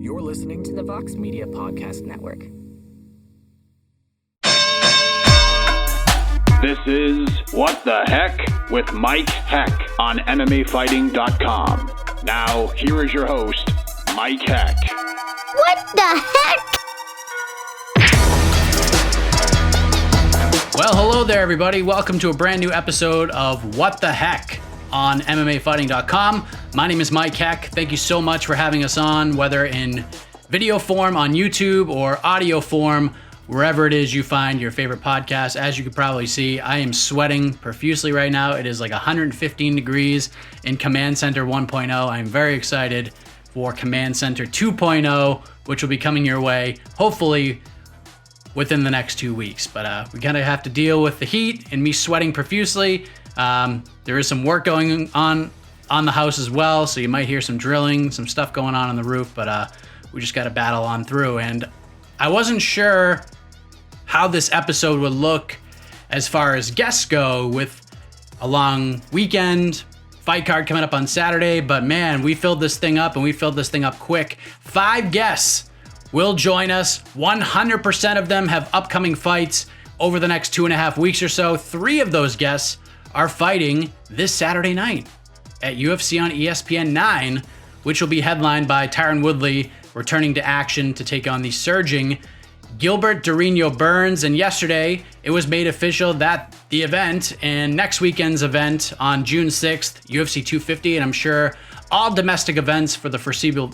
You're listening to the Vox Media Podcast Network. This is What the Heck with Mike Heck on MMAfighting.com. Now, here is your host, Mike Heck. What the heck? Well, hello there, everybody. Welcome to a brand new episode of What the Heck on MMAfighting.com. My name is Mike Heck. Thank you so much for having us on, whether in video form on YouTube or audio form, wherever it is you find your favorite podcast. As you can probably see, I am sweating profusely right now. It is like 115 degrees in Command Center 1.0. I'm very excited for Command Center 2.0, which will be coming your way, hopefully within the next 2 weeks. But we kind of have to deal with the heat and me sweating profusely. There is some work going on the house as well, so you might hear some drilling, some stuff going on the roof, but we just got to battle on through. And I wasn't sure how this episode would look as far as guests go with a long weekend, fight card coming up on Saturday, but man, we filled this thing up, and we filled this thing up quick. 5 guests will join us. 100% of them have upcoming fights over the next 2.5 weeks or so. 3 of those guests are fighting this Saturday night at UFC on ESPN 9, which will be headlined by Tyron Woodley returning to action to take on the surging Gilbert Durinho Burns. And yesterday, it was made official that the event and next weekend's event on June 6th, UFC 250, and I'm sure all domestic events for the foreseeable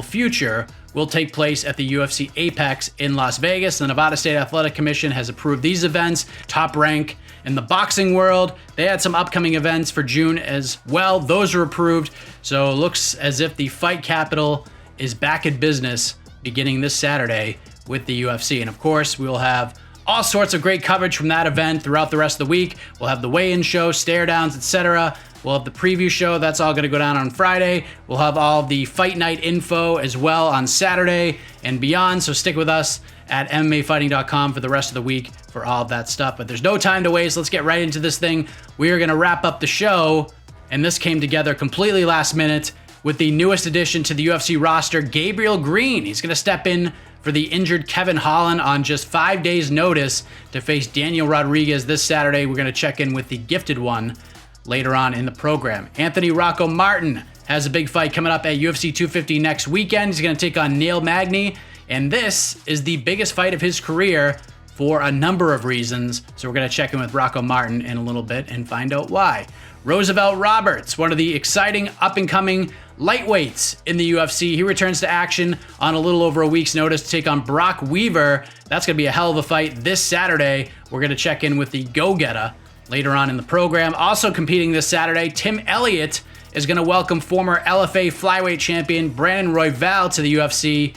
future will take place at the UFC Apex in Las Vegas. The Nevada State Athletic Commission has approved these events. Top rank in the boxing world. They had some upcoming events for June as well. Those are approved. So it looks as if the fight capital is back in business beginning this Saturday with the UFC. And of course, we will have all sorts of great coverage from that event throughout the rest of the week. We'll have the weigh-in show, stare-downs, etc. We'll have the preview show. That's all going to go down on Friday. We'll have all the fight night info as well on Saturday and beyond. So stick with us at MMAfighting.com for the rest of the week for all of that stuff. But there's no time to waste. Let's get right into this thing. We are going to wrap up the show, and this came together completely last minute with the newest addition to the UFC roster, Gabriel Green. He's going to step in for the injured Kevin Holland on just 5 days' notice to face Daniel Rodriguez this Saturday. We're going to check in with the gifted one later on in the program. Anthony Rocco Martin has a big fight coming up at UFC 250 next weekend. He's going to take on Neil Magny, and this is the biggest fight of his career for a number of reasons. So we're going to check in with Rocco Martin in a little bit and find out why. Roosevelt Roberts, one of the exciting up-and-coming lightweights in the UFC. He returns to action on a little over a week's notice to take on Brok Weaver. That's going to be a hell of a fight this Saturday. We're going to check in with the go-getter later on in the program. Also competing this Saturday, Tim Elliott is going to welcome former LFA flyweight champion Brandon Royval to the UFC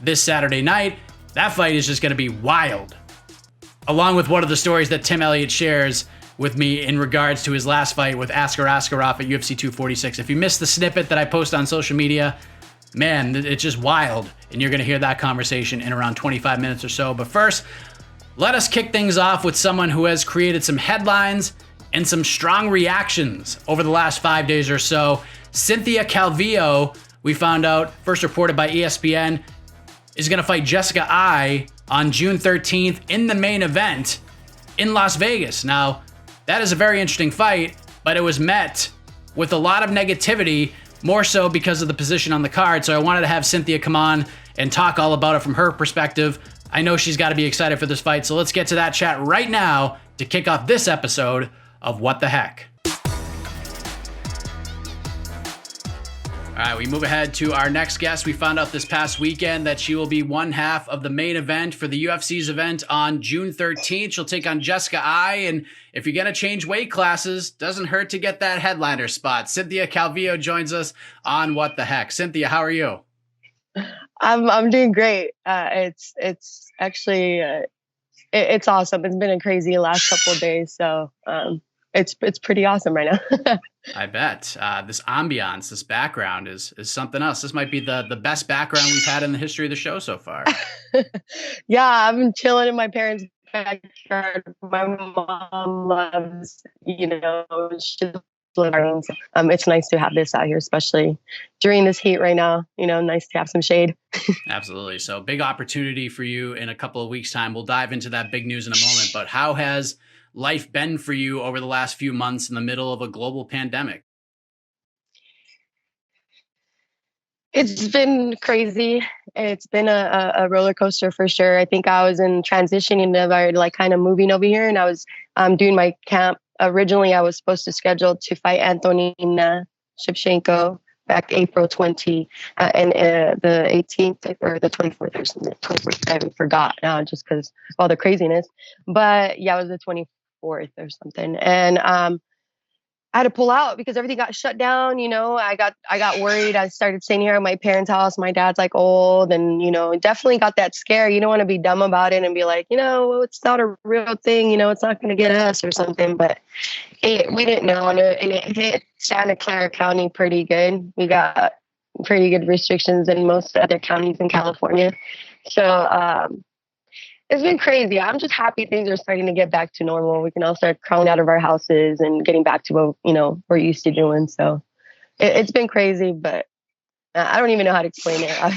this Saturday night. That fight is just going to be wild. Along with one of the stories that Tim Elliott shares with me in regards to his last fight with Askar Askarov at UFC 246. If you missed the snippet that I post on social media, man, it's just wild. And you're going to hear that conversation in around 25 minutes or so. But first, let us kick things off with someone who has created some headlines and some strong reactions over the last 5 days or so. Cynthia Calvillo, we found out, first reported by ESPN, is going to fight Jessica Eye on June 13th in the main event in Las Vegas. Now, that is a very interesting fight, but it was met with a lot of negativity, more so because of the position on the card. So I wanted to have Cynthia come on and talk all about it from her perspective. I know she's got to be excited for this fight, so let's get to that chat right now to kick off this episode of What the Heck. All right, we move ahead to our next guest. We found out this past weekend that she will be one half of the main event for the UFC's event on June 13th. She'll take on Jessica Eye, and if you're going to change weight classes, doesn't hurt to get that headliner spot. Cynthia Calvillo joins us on What the Heck. Cynthia, how are you? I'm doing great. It's actually it's awesome. It's been a crazy last couple of days, so it's pretty awesome right now. I bet. This ambiance, this background is something else. This might be the best background we've had in the history of the show so far. Yeah, I've been chilling in my parents' backyard. My mom loves, she's learning. So, it's nice to have this out here, especially during this heat right now. Nice to have some shade. Absolutely. So big opportunity for you in a couple of weeks' time. We'll dive into that big news in a moment. But how has life been for you over the last few months in the middle of a global pandemic? It's been crazy. It's been a roller coaster for sure. I think I was in transitioning of like kind of moving over here, and I was doing my camp. Originally, I was supposed to schedule to fight Anthony Shevchenko back April 20 and the 18th or the 24th or something. 24th, I forgot now just because of all the craziness. But yeah, it was the 24th or something. And I had to pull out because everything got shut down. I got worried. I started staying here at my parents' house. My dad's like old and, definitely got that scare. You don't want to be dumb about it and be like, it's not a real thing. It's not going to get us or something. But we didn't know. And it hit Santa Clara County pretty good. We got pretty good restrictions in most other counties in California. So, it's been crazy. I'm just happy things are starting to get back to normal. We can all start crawling out of our houses and getting back to what, we're used to doing. So it's been crazy, but I don't even know how to explain it.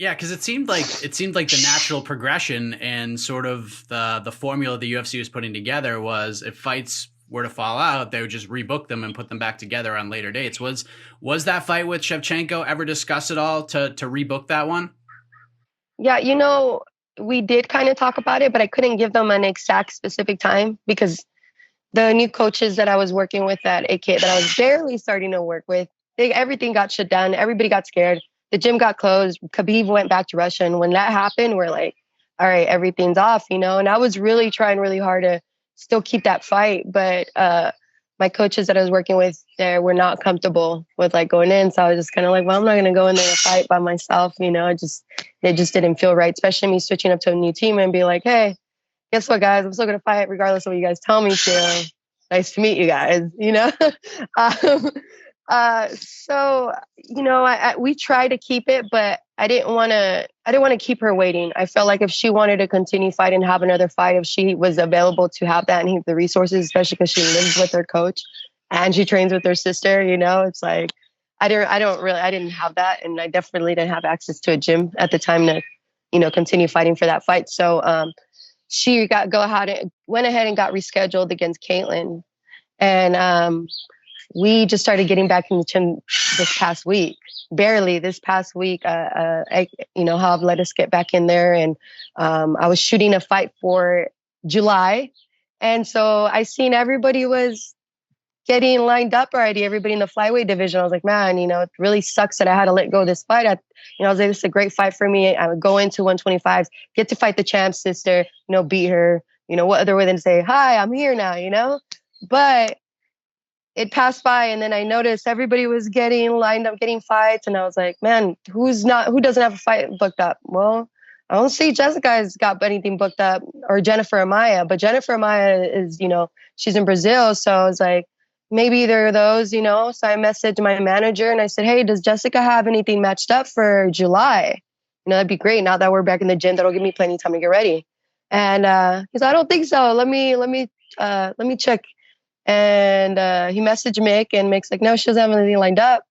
Yeah, because it seemed like the natural progression and sort of the formula the UFC was putting together was if fights were to fall out, they would just rebook them and put them back together on later dates. Was that fight with Shevchenko ever discussed at all to rebook that one? Yeah, we did kind of talk about it, but I couldn't give them an exact specific time because the new coaches that I was working with at AK that I was barely starting to work with, everything got shut down. Everybody got scared. The gym got closed. Khabib went back to Russia. And when that happened, we're like, all right, everything's off, and I was really trying really hard to still keep that fight. But my coaches that I was working with there were not comfortable with like going in. So I was just kind of like, well, I'm not going to go in there and fight by myself. It just didn't feel right, especially me switching up to a new team and be like, hey, guess what, guys? I'm still going to fight regardless of what you guys tell me to. Nice to meet you guys, we try to keep it, but I didn't want to keep her waiting. I felt like if she wanted to continue fighting and have another fight, if she was available to have that and have the resources, especially because she lives with her coach and she trains with her sister, it's like, I didn't have that. And I definitely didn't have access to a gym at the time to, continue fighting for that fight. So, she went ahead and got rescheduled against Caitlin. And, we just started getting back in the gym this past week, barely this past week. Hav let us get back in there, and I was shooting a fight for July, and so I seen everybody was getting lined up already. Everybody in the flyweight division. I was like, man, it really sucks that I had to let go of this fight. I was like, this is a great fight for me. I would go into 125s, get to fight the champ's sister, beat her. What other way than to say, hi, I'm here now, but it passed by, and then I noticed everybody was getting lined up, getting fights, and I was like, man, who doesn't have a fight booked up? Well, I don't see Jessica's got anything booked up, or Jennifer Amaya, but Jennifer Amaya is, she's in Brazil, so I was like, maybe either of those, So I messaged my manager and I said, hey, does Jessica have anything matched up for July? That'd be great. Now that we're back in the gym, that'll give me plenty of time to get ready. And he's like, I don't think so. Let me check. And he messaged Mick, and Mick's like, no, she doesn't have anything lined up.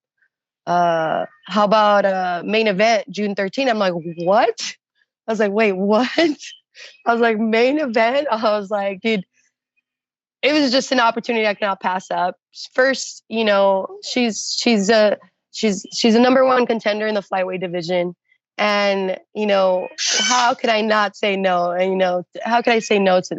How about main event June 13th? I'm like, what? I was like, wait, what? I was like, main event? I was like, dude, it was just an opportunity I cannot pass up. First, she's a number one contender in the flyweight division. And, how could I not say no? And, how could I say no to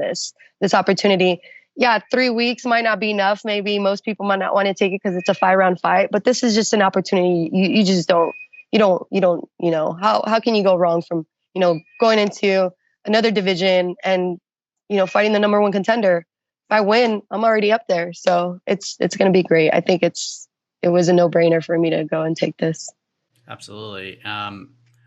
this opportunity? Yeah, 3 weeks might not be enough. Maybe most people might not want to take it because it's a 5-round fight, but this is just an opportunity. You just don't, how can you go wrong from, going into another division and, fighting the number one contender? If I win, I'm already up there. So it's going to be great. I think it was a no-brainer for me to go and take this. Absolutely.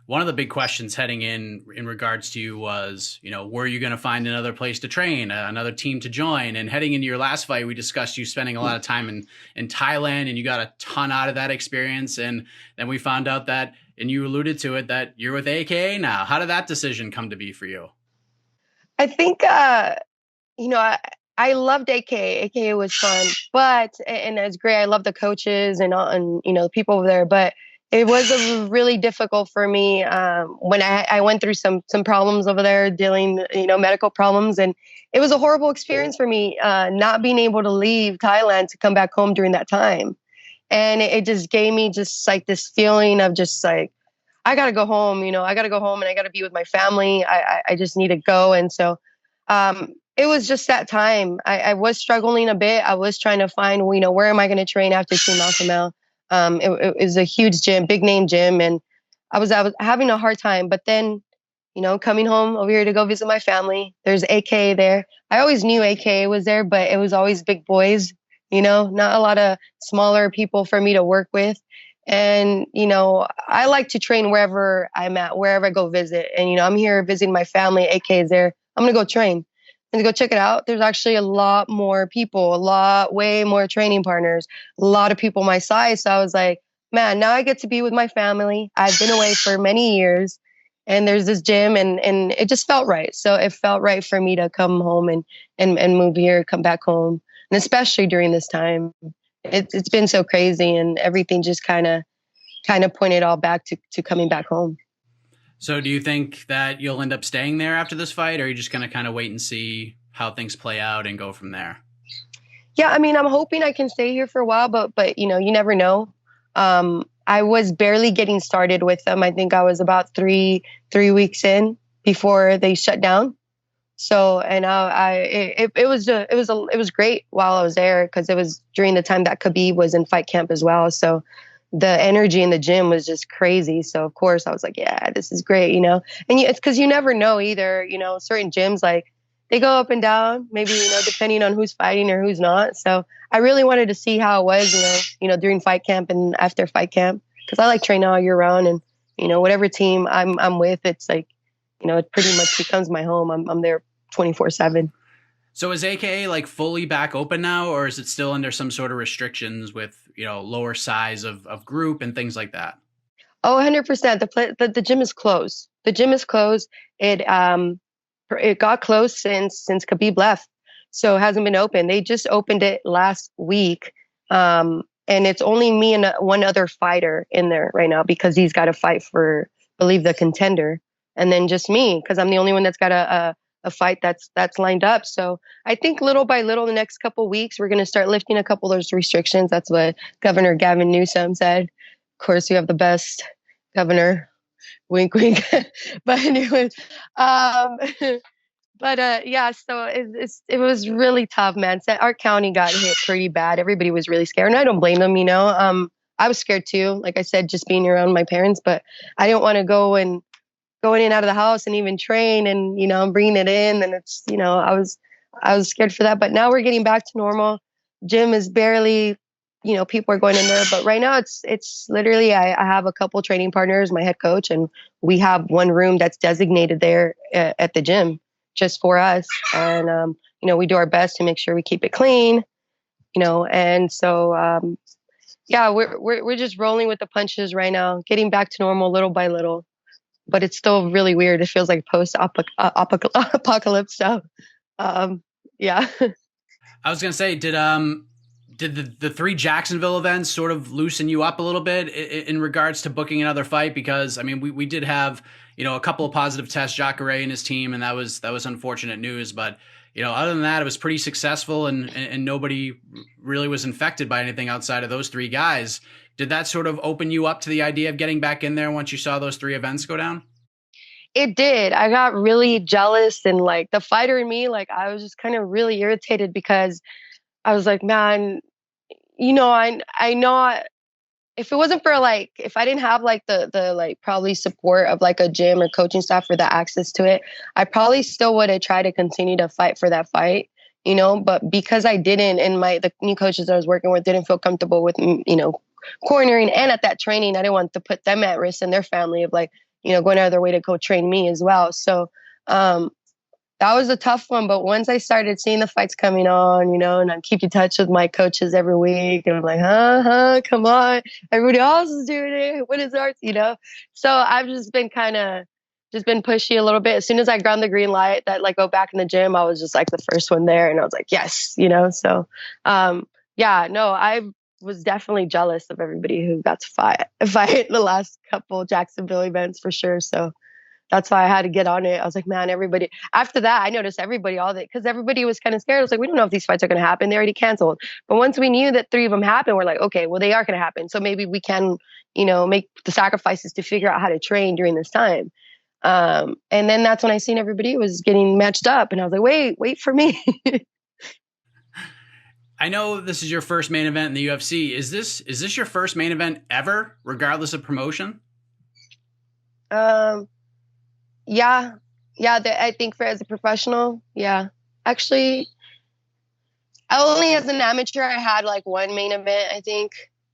One of the big questions heading in regards to you was, were you going to find another place to train, another team to join? And heading into your last fight, we discussed you spending a lot of time in Thailand, and you got a ton out of that experience. And then we found out that, and you alluded to it, that you're with AKA now. How did that decision come to be for you? I think, I loved AKA. AKA was fun, but and it's great. I love the coaches and the people over there. But it was really difficult for me when I went through some problems over there, dealing medical problems, and it was a horrible experience for me not being able to leave Thailand to come back home during that time, and it just gave me just like this feeling of just like I gotta go home. I gotta go home and I gotta be with my family. I just need to go, and so. It was just that time. I was struggling a bit. I was trying to find, where am I going to train after Team Alpha? It was a huge gym, big name gym, and I was having a hard time. But then, coming home over here to go visit my family, there's AK there. I always knew AK was there, but it was always big boys, not a lot of smaller people for me to work with. And, I like to train wherever I'm at, wherever I go visit. And, I'm here visiting my family. AK is there. I'm going to go train and go check it out. There's actually a lot more people, way more training partners, a lot of people my size. So I was like, man, now I get to be with my family. I've been away for many years and there's this gym and it just felt right. So it felt right for me to come home and move here, come back home. And especially during this time, it's been so crazy and everything just kind of pointed all back to coming back home. So do you think that you'll end up staying there after this fight, or are you just going to kind of wait and see how things play out and go from there? Yeah, I mean, I'm hoping I can stay here for a while, but you never know. I was barely getting started with them. I think I was about three weeks in before they shut down. So, and it was great while I was there because it was during the time that Khabib was in fight camp as well. So the energy in the gym was just crazy. So of course I was like, yeah, this is great, and it's because you never know either, certain gyms, like they go up and down, maybe, depending on who's fighting or who's not. So I really wanted to see how it was, during fight camp and after fight camp, because I like training all year round and, whatever team I'm with, it's like, it pretty much becomes my home. I'm there 24/7. So is AKA like fully back open now, or is it still under some sort of restrictions with, lower size of group and things like that? Oh, 100%. The gym is closed. The gym is closed. It got closed since Khabib left. So it hasn't been open. They just opened it last week. And it's only me and one other fighter in there right now because he's got to fight for, I believe, the contender. And then just me, because I'm the only one that's got a fight that's lined up. So I think little by little, the next couple of weeks, we're going to start lifting a couple of those restrictions. That's what Governor Gavin Newsom said. Of course, we have the best governor. Wink, wink. But anyway, yeah. So it was really tough, man. So our county got hit pretty bad. Everybody was really scared, and I don't blame them. I was scared too. Like I said, just being around my parents, but I didn't want to go and going in and out of the house and even train and, I'm bringing it in and it's, I was scared for that, but now we're getting back to normal. Gym is barely, people are going in there, but right now it's literally, I have a couple training partners, my head coach, and we have one room that's designated there at the gym just for us. And, we do our best to make sure we keep it clean, and so, yeah, we're just rolling with the punches right now, getting back to normal little by little. But it's still really weird. It feels like post-apocalypse stuff. Yeah. I was gonna say, did the three Jacksonville events sort of loosen you up a little bit in regards to booking another fight? Because I mean, we did have a couple of positive tests, Jacare and his team, and that was unfortunate news. But other than that, it was pretty successful, and nobody really was infected by anything outside of those three guys. Did that sort of open you up to the idea of getting back in there once you saw those three events go down? It did. I got really jealous and like the fighter in me, like I was just kind of really irritated because I was like, man, I know if it wasn't for like, if I didn't have like the like probably support of like a gym or coaching staff or the access to it, I probably still would have tried to continue to fight for that fight, but because I didn't, and the new coaches I was working with didn't feel comfortable with, cornering, and at that training I didn't want to put them at risk and their family of like going out of their way to go train me as well. So that was a tough one, but once I started seeing the fights coming on, and I keep in touch with my coaches every week, and I'm like, come on, everybody else is doing it, what is ours? So I've just been kind of just been pushy a little bit. As soon as I ground the green light that like go back in the gym, I was just like the first one there, and I was like, yes, So, yeah, no, I was definitely jealous of everybody who got to fight the last couple Jacksonville events for sure. So that's why I had to get on it. I was like, man, everybody. After that, I noticed everybody all that because everybody was kind of scared. I was like, we don't know if these fights are going to happen. They're already canceled. But once we knew that 3 of them happened, we're like, okay, well, they are going to happen. So maybe we can, make the sacrifices to figure out how to train during this time. And then that's when I seen everybody was getting matched up, and I was like, wait for me. I know this is your first main event in the UFC. Is this your first main event ever, regardless of promotion? Yeah. I think as a professional, yeah. Actually, only as an amateur, I had like one main event, I think.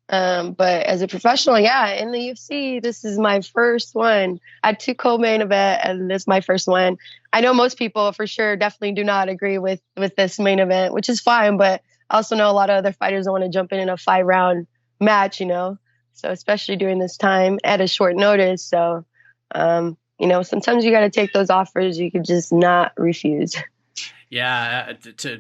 But as a professional, yeah, in the UFC, this is my first one. I had 2 co-main event, and this is my first one. I know most people for sure definitely do not agree with this main event, which is fine. But I also know a lot of other fighters don't want to jump in a 5-round match, So especially during this time at a short notice. So, sometimes you got to take those offers. You could just not refuse. Yeah,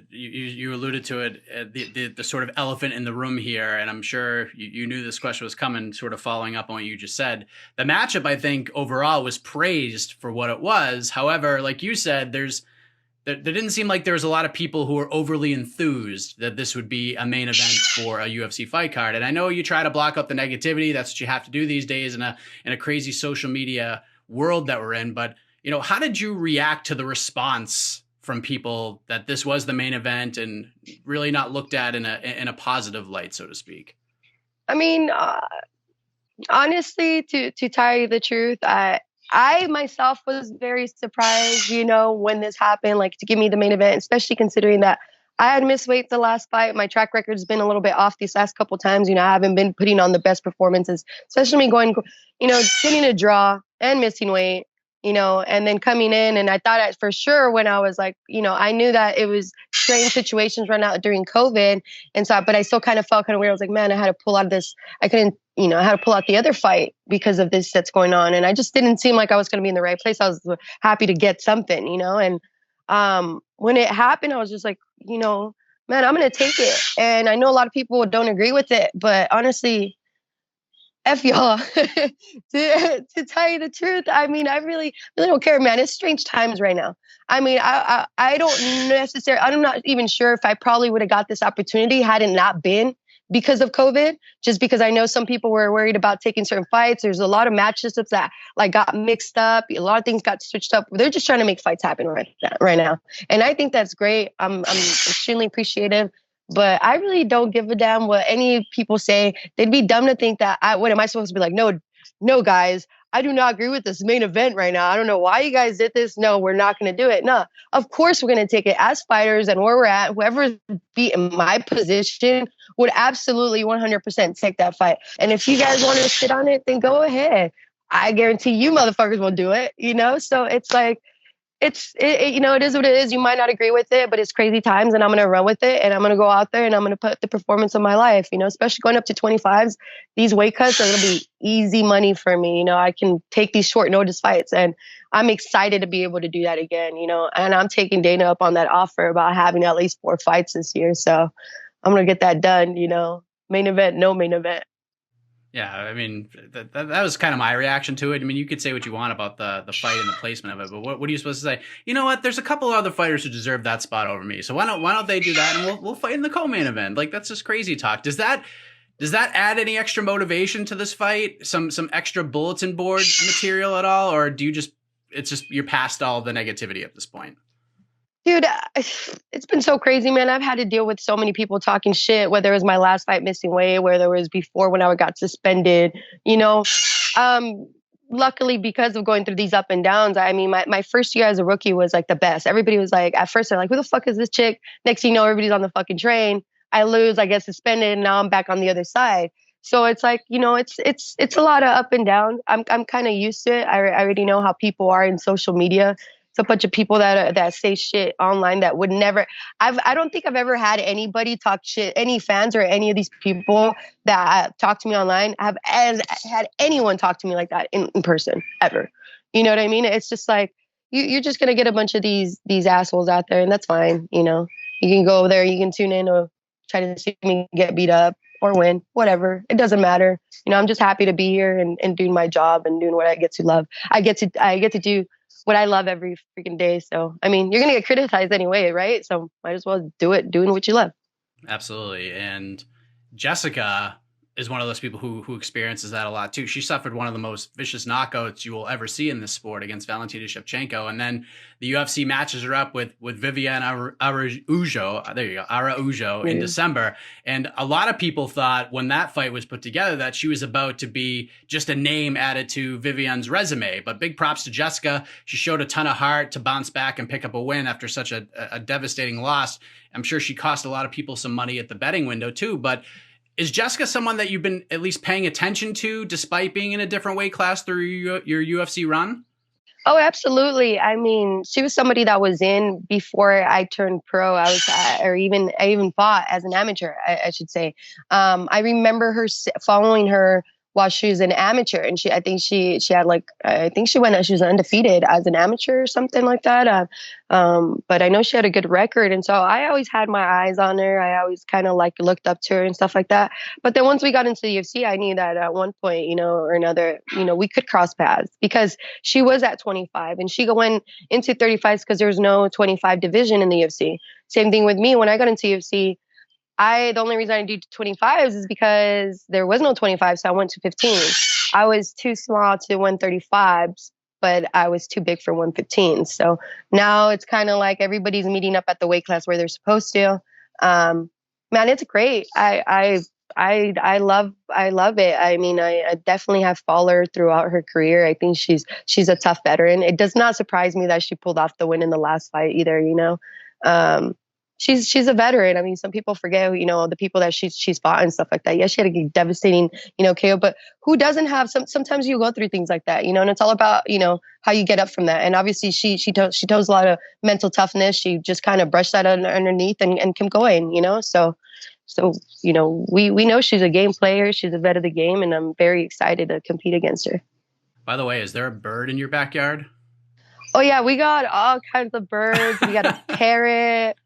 you alluded to it, the sort of elephant in the room here, and I'm sure you knew this question was coming, sort of following up on what you just said. The matchup, I think, overall was praised for what it was. However, like you said, there didn't seem like there was a lot of people who were overly enthused that this would be a main event for a UFC fight card. And I know you try to block up the negativity. That's what you have to do these days in a crazy social media world that we're in. But, how did you react to the response from people that this was the main event and really not looked at in a positive light, so to speak? I mean, honestly, to tell you the truth, I myself was very surprised, when this happened, like to give me the main event, especially considering that I had missed weight the last fight. My track record's been a little bit off these last couple times. I haven't been putting on the best performances, especially me going, getting a draw and missing weight, and then coming in. And I thought for sure when I was like, I knew that it was strange situations run out during COVID. And so, but I still kind of felt kind of weird. I was like, man, I had to pull out of this. I couldn't, I had to pull out the other fight because of this that's going on. And I just didn't seem like I was going to be in the right place. I was happy to get something, and when it happened, I was just like, man, I'm going to take it. And I know a lot of people don't agree with it, but honestly, F y'all. to tell you the truth, I mean, I really don't care, man. It's strange times right now. I mean, I don't necessarily, I'm not even sure if I probably would have got this opportunity had it not been because of COVID, just because I know some people were worried about taking certain fights. There's a lot of matches that like got mixed up. A lot of things got switched up. They're just trying to make fights happen right now. And I think that's great. I'm extremely appreciative. But I really don't give a damn what any people say. They'd be dumb to think that what am I supposed to be like? No, guys, I do not agree with this main event right now. I don't know why you guys did this. No, we're not going to do it. No, of course we're going to take it as fighters and where we're at. Whoever be in my position would absolutely 100% take that fight. And if you guys want to sit on it, then go ahead. I guarantee you motherfuckers will do it, So it's like, it is what it is. You might not agree with it, but it's crazy times and I'm going to run with it and I'm going to go out there and I'm going to put the performance of my life, especially going up to 25s. These weight cuts are going to be easy money for me. I can take these short notice fights and I'm excited to be able to do that again, and I'm taking Dana up on that offer about having at least 4 fights this year. So I'm going to get that done, main event, no main event. Yeah, I mean, that was kind of my reaction to it. I mean, you could say what you want about the fight and the placement of it, but what are you supposed to say? You know what? There's a couple of other fighters who deserve that spot over me. So why don't they do that and we'll fight in the co-main event? Like, that's just crazy talk. Does that add any extra motivation to this fight? Some extra bulletin board material at all, or do it's just you're past all the negativity at this point? Dude, it's been so crazy, man. I've had to deal with so many people talking shit, whether it was my last fight missing weight, whether it was before when I got suspended, luckily because of going through these up and downs, I mean, my first year as a rookie was like the best. Everybody was like, at first they're like, who the fuck is this chick? Next thing you know, everybody's on the fucking train. I lose, I get suspended, and now I'm back on the other side. So it's like, it's a lot of up and down. I'm kind of used to it. I already know how people are in social media. It's a bunch of people that say shit online that would never. I don't think I've ever had anybody talk shit, any fans or any of these people that talk to me online have had anyone talk to me like that in person ever. You know what I mean? It's just like, you're just going to get a bunch of these assholes out there, and that's fine. You know, you can go over there, you can tune in or try to see me get beat up or win, whatever. It doesn't matter. You know, I'm just happy to be here and doing my job and doing what I get to love. I get to do what I love every freaking day. So, I mean, you're going to get criticized anyway, right? So might as well do it doing what you love. Absolutely. And Jessica is one of those people who experiences that a lot too. She suffered one of the most vicious knockouts you will ever see in this sport against Valentina Shevchenko. And then the UFC matches her up with Viviane Araujo. There you go. Araujo in December. And a lot of people thought when that fight was put together that she was about to be just a name added to Viviane's resume. But big props to Jessica. She showed a ton of heart to bounce back and pick up a win after such a devastating loss. I'm sure she cost a lot of people some money at the betting window too. But is Jessica someone that you've been at least paying attention to despite being in a different weight class through your UFC run? Oh, absolutely. I mean, she was somebody that was in before I turned pro. I even fought as an amateur, I should say. I remember following her while she was an amateur, and she was undefeated as an amateur or something like that. But I know she had a good record, and so I always had my eyes on her. I always kind of like looked up to her and stuff like that. But then once we got into the UFC, I knew that at one point, or another, we could cross paths because she was at 25 and she went into 35s because there was no 25 division in the UFC. Same thing with me when I got into UFC. The only reason I do 25s is because there was no 25, so I went to 15. I was too small to 135s, but I was too big for 115. So now it's kind of like everybody's meeting up at the weight class where they're supposed to. Man, it's great. I love it. I mean, I definitely have followed her throughout her career. I think she's a tough veteran. It does not surprise me that she pulled off the win in the last fight either. She's a veteran. I mean, some people forget, the people that she's fought and stuff like that. Yeah, she had a devastating, KO, but who doesn't have sometimes you go through things like that, and it's all about, how you get up from that. And obviously she shows a lot of mental toughness. She just kind of brushed that underneath and kept going, So, we know she's a game player. She's a vet of the game, and I'm very excited to compete against her. By the way, is there a bird in your backyard? Oh yeah, we got all kinds of birds. We got a parrot.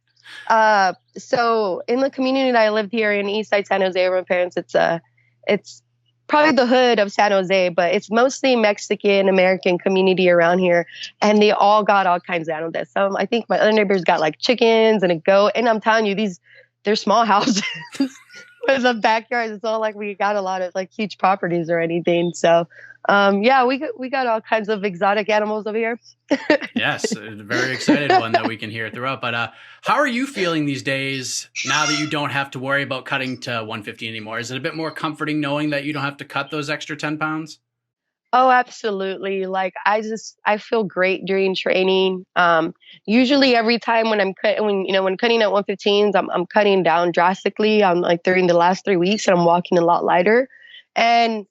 So in the community that I lived here in East Side San Jose, where my parents, it's probably the hood of San Jose, but it's mostly Mexican American community around here, and they all got all kinds of animals. So I think my other neighbors got like chickens and a goat, and I'm telling you, they're small houses with a backyard. It's not like we got a lot of like huge properties or anything. So yeah, we got all kinds of exotic animals over here. Yes, a very excited one that we can hear throughout. But how are you feeling these days now that you don't have to worry about cutting to 150 anymore? Is it a bit more comforting knowing that you don't have to cut those extra 10 pounds? Oh, absolutely. Like I feel great during training. Usually every time when when cutting at 115s, I'm cutting down drastically. I'm like during the last 3 weeks, and I'm walking a lot lighter, and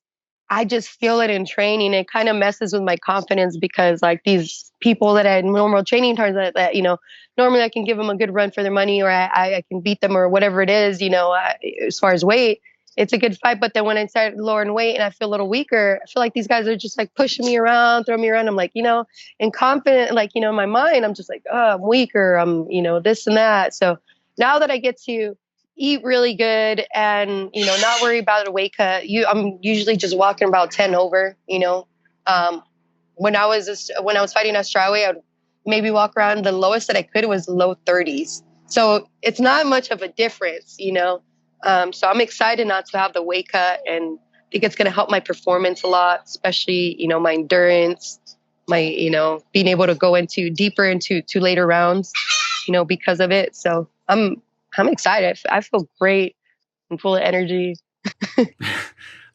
I just feel it in training. It kind of messes with my confidence because like these people that I had normal training times that normally I can give them a good run for their money, or I can beat them or whatever it is, as far as weight, it's a good fight. But then when I start lowering weight and I feel a little weaker, I feel like these guys are just like pushing me around, throwing me around. I'm like, and confident, like, in my mind, I'm just like, oh, I'm weaker. I'm, this and that. So now that I get to eat really good and, not worry about a weight cut, I'm usually just walking about 10 over, when I was fighting at strawweight, I would maybe walk around. The lowest that I could was low 30s. So it's not much of a difference, So I'm excited not to have the weight cut, and I think it's going to help my performance a lot, especially, my endurance, my, being able to go deeper into later rounds, because of it. So I'm excited. I feel great and full of energy.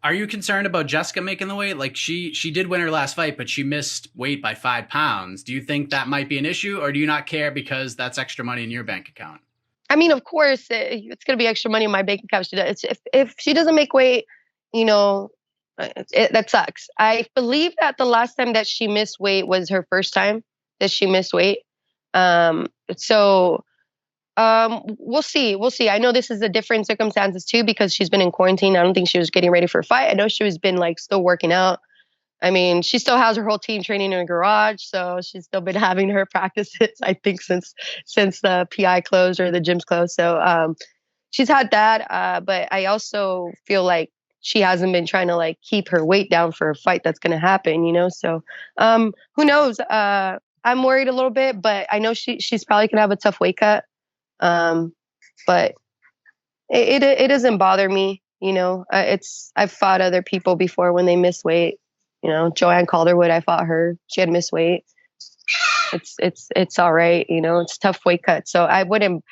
Are you concerned about Jessica making the weight? Like she did win her last fight, but she missed weight by 5 pounds. Do you think that might be an issue, or do you not care because that's extra money in your bank account? I mean, of course, it's going to be extra money in my bank account. If she doesn't make weight, that sucks. I believe that the last time that she missed weight was her first time that she missed weight. We'll see. I know this is a different circumstances too, because she's been in quarantine. I don't think she was getting ready for a fight. I know she was been like still working out. I mean, she still has her whole team training in a garage, so she's still been having her practices, I think, since the PI closed or the gyms closed. So she's had that, but I also feel like she hasn't been trying to like keep her weight down for a fight that's going to happen, you know. So who knows? I'm worried a little bit, but I know she's probably going to have a tough weight cut. But it doesn't bother me, you know. I've fought other people before when they miss weight. You know, Joanne Calderwood, I fought her. She had missed weight. It's all right, you know. It's a tough weight cut, so I wouldn't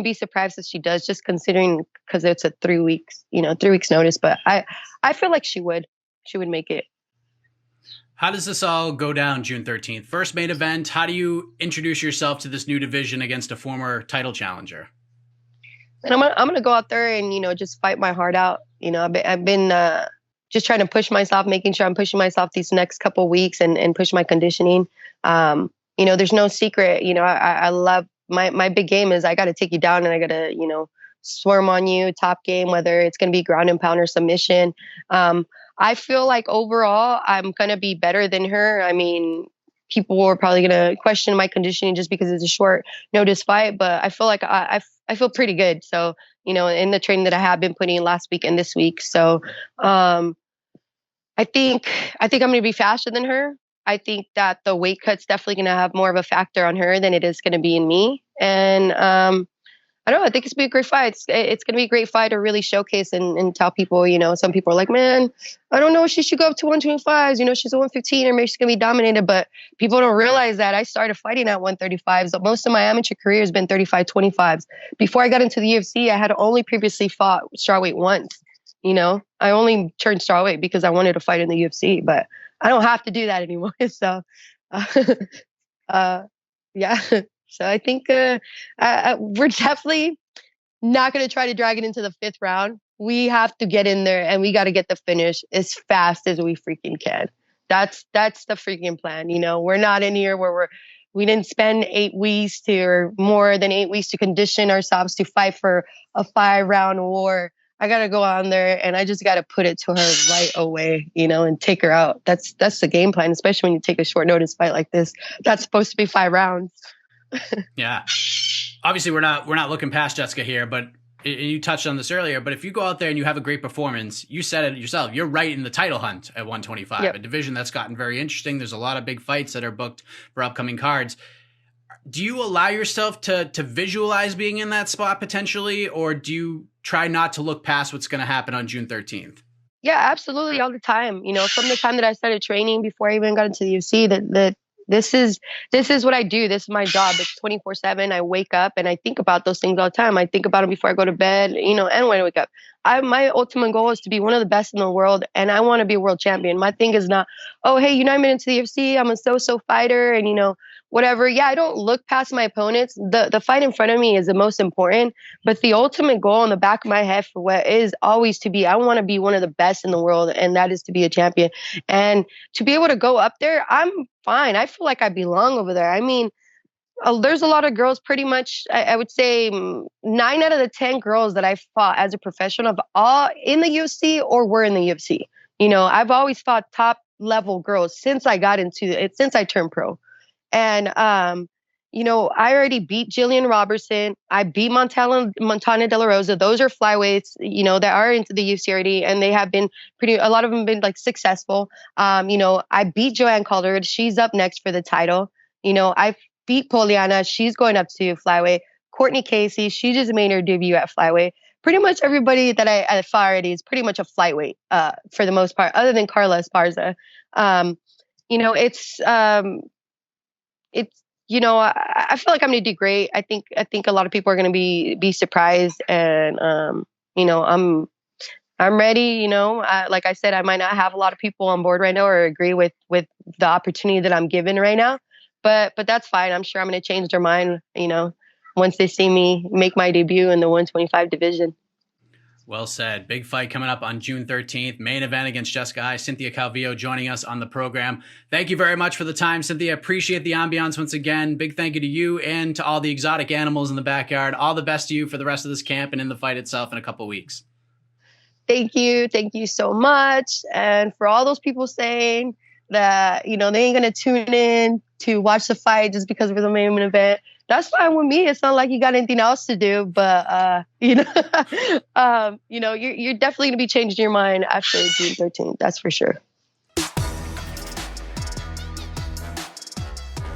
be surprised if she does, just considering because it's a 3 weeks, you know, 3 weeks notice. But I feel like she would make it. How does this all go down June 13th? First main event. How do you introduce yourself to this new division against a former title challenger? And I'm gonna go out there and, you know, just fight my heart out. You know, I've been just trying to push myself, making sure I'm pushing myself these next couple of weeks and push my conditioning. You know, there's no secret. You know, I love my big game is I got to take you down and I got to, you know, swarm on you, top game, whether it's going to be ground and pound or submission. I feel like overall I'm going to be better than her. I mean, people are probably going to question my conditioning just because it's a short notice fight, but I feel like I feel pretty good. So, you know, in the training that I have been putting in last week and this week. So, I think I'm going to be faster than her. I think that the weight cut's definitely going to have more of a factor on her than it is going to be in me. And I don't know. I think it's going to be a great fight. It's going to be a great fight to really showcase and tell people, you know, some people are like, man, I don't know if she should go up to 125s. You know, she's a 115 or maybe she's going to be dominated. But people don't realize that I started fighting at 135s. So most of my amateur career has been 35-25s. Before I got into the UFC, I had only previously fought strawweight once. You know, I only turned strawweight because I wanted to fight in the UFC, but I don't have to do that anymore. So, yeah. So I think we're definitely not going to try to drag it into the 5th round. We have to get in there and we got to get the finish as fast as we freaking can. That's the freaking plan. You know, we're not in here where we didn't spend 8 weeks or more than 8 weeks to condition ourselves to fight for a 5-round war. I got to go on there and I just got to put it to her right away, you know, and take her out. That's the game plan, especially when you take a short notice fight like this. That's supposed to be 5 rounds. Yeah. Obviously we're not looking past Jessica here, but you touched on this earlier, but if you go out there and you have a great performance, you said it yourself, you're right in the title hunt at 125, yep. A division that's gotten very interesting. There's a lot of big fights that are booked for upcoming cards. Do you allow yourself to visualize being in that spot potentially, or do you try not to look past what's going to happen on June 13th? Yeah, absolutely. All the time. You know, from the time that I started training before I even got into the UFC, that this is what I do. This is my job. It's 24/7. I wake up and I think about those things all the time. I think about them before I go to bed, you know, and when I wake up. My ultimate goal is to be one of the best in the world, and I want to be a world champion. My thing is not, oh, hey, you know, I'm into the UFC. I'm a so fighter, and you know, whatever. Yeah, I don't look past my opponents. The fight in front of me is the most important, but the ultimate goal in the back of my head for what is always to be, I want to be one of the best in the world, and that is to be a champion. And to be able to go up there, I'm fine. I feel like I belong over there. I mean, there's a lot of girls, pretty much, I would say 9 out of the 10 girls that I fought as a professional have all in the UFC or were in the UFC. You know, I've always fought top level girls since I got into it, since I turned pro. And, you know, I already beat Jillian Robertson. I beat Montana De La Rosa. Those are flyweights, you know, that are into the UFC already. And they have been a lot of them have been like successful. You know, I beat Joanne Calderwood. She's up next for the title. You know, I beat Poliana. She's going up to flyweight. Courtney Casey, she just made her debut at flyweight. Pretty much everybody that I fought already is pretty much a flyweight, for the most part, other than Carla Esparza. You know, it's, you know, I feel like I'm going to do great. I think a lot of people are going to be surprised, and you know, I'm ready. You know, like I said, I might not have a lot of people on board right now or agree with the opportunity that I'm given right now, but that's fine. I'm sure I'm going to change their mind, you know, once they see me make my debut in the 125 division. Well said. Big fight coming up on June 13th. Main event against Jessica Eye. Cynthia Calvillo joining us on the program. Thank you very much for the time, Cynthia. Appreciate the ambiance once again. Big thank you to you and to all the exotic animals in the backyard. All the best to you for the rest of this camp and in the fight itself in a couple of weeks. Thank you. Thank you so much. And for all those people saying that, they ain't going to tune in to watch the fight just because we're the main event, that's fine with me. It's not like you got anything else to do, but, you're definitely going to be changing your mind after June 13th. That's for sure.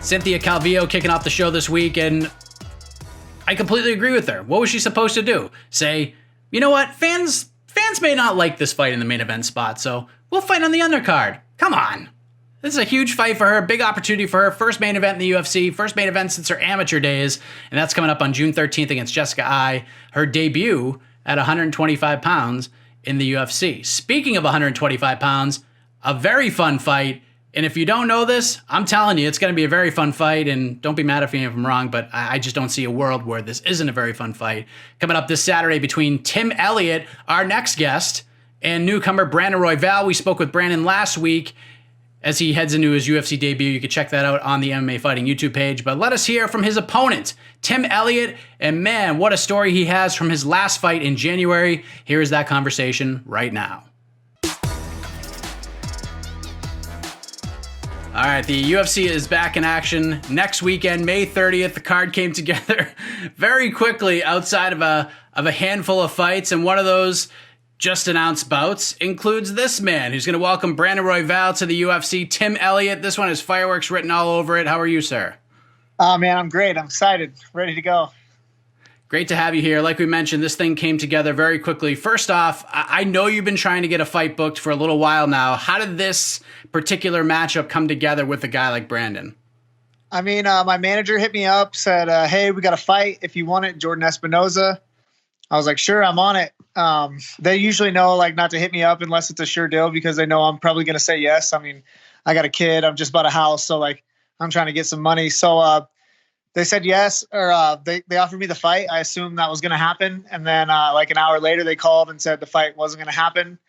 Cynthia Calvillo kicking off the show this week, and I completely agree with her. What was she supposed to do? Say, you know what, fans may not like this fight in the main event spot, so we'll fight on the undercard. Come on. This is a huge fight for her, big opportunity for her. First main event in the UFC, first main event since her amateur days, and that's coming up on June 13th against Jessica Ai, her debut at 125 pounds in the UFC. Speaking of 125 pounds, a very fun fight. And if you don't know this, I'm telling you, it's going to be a very fun fight. And don't be mad at me if I'm wrong, but I just don't see a world where this isn't a very fun fight. Coming up this Saturday between Tim Elliott, our next guest, and newcomer Brandon Royval. We spoke with Brandon last week as he heads into his UFC debut. You can check that out on the MMA Fighting YouTube page. But let us hear from his opponent, Tim Elliott. And man, what a story he has from his last fight in January. Here is that conversation right now. All right, the UFC is back in action next weekend, May 30th. The card came together very quickly outside of a handful of fights, and one of those just announced bouts includes this man who's going to welcome Brandon Royval to the UFC, Tim Elliott. This one has fireworks written all over it. How are you, sir? Oh, man, I'm great. I'm excited. Ready to go. Great to have you here. Like we mentioned, this thing came together very quickly. First off, I know you've been trying to get a fight booked for a little while now. How did this particular matchup come together with a guy like Brandon? I mean, my manager hit me up, said, hey, we got a fight if you want it, Jordan Espinoza. I was like, sure, I'm on it. They usually know not to hit me up unless it's a sure deal because they know I'm probably going to say yes. I mean, I got a kid. I've just bought a house. So I'm trying to get some money. So they said yes, or they offered me the fight. I assumed that was going to happen. And then an hour later, they called and said the fight wasn't going to happen.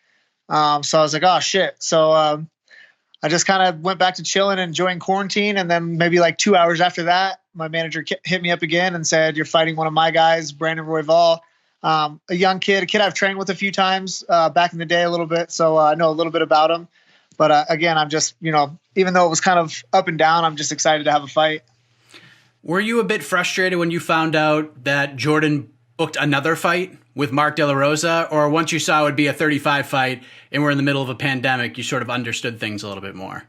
So I was like, oh, shit. So I just kind of went back to chilling and enjoying quarantine. And then maybe 2 hours after that, my manager hit me up again and said, you're fighting one of my guys, Brandon Royval, a young kid, I've trained with a few times back in the day a little bit. So I know a little bit about him. But again, I'm just, even though it was kind of up and down, I'm just excited to have a fight. Were you a bit frustrated when you found out that Jordan booked another fight with Mark De La Rosa, or once you saw it would be a 35 fight and we're in the middle of a pandemic, you sort of understood things a little bit more?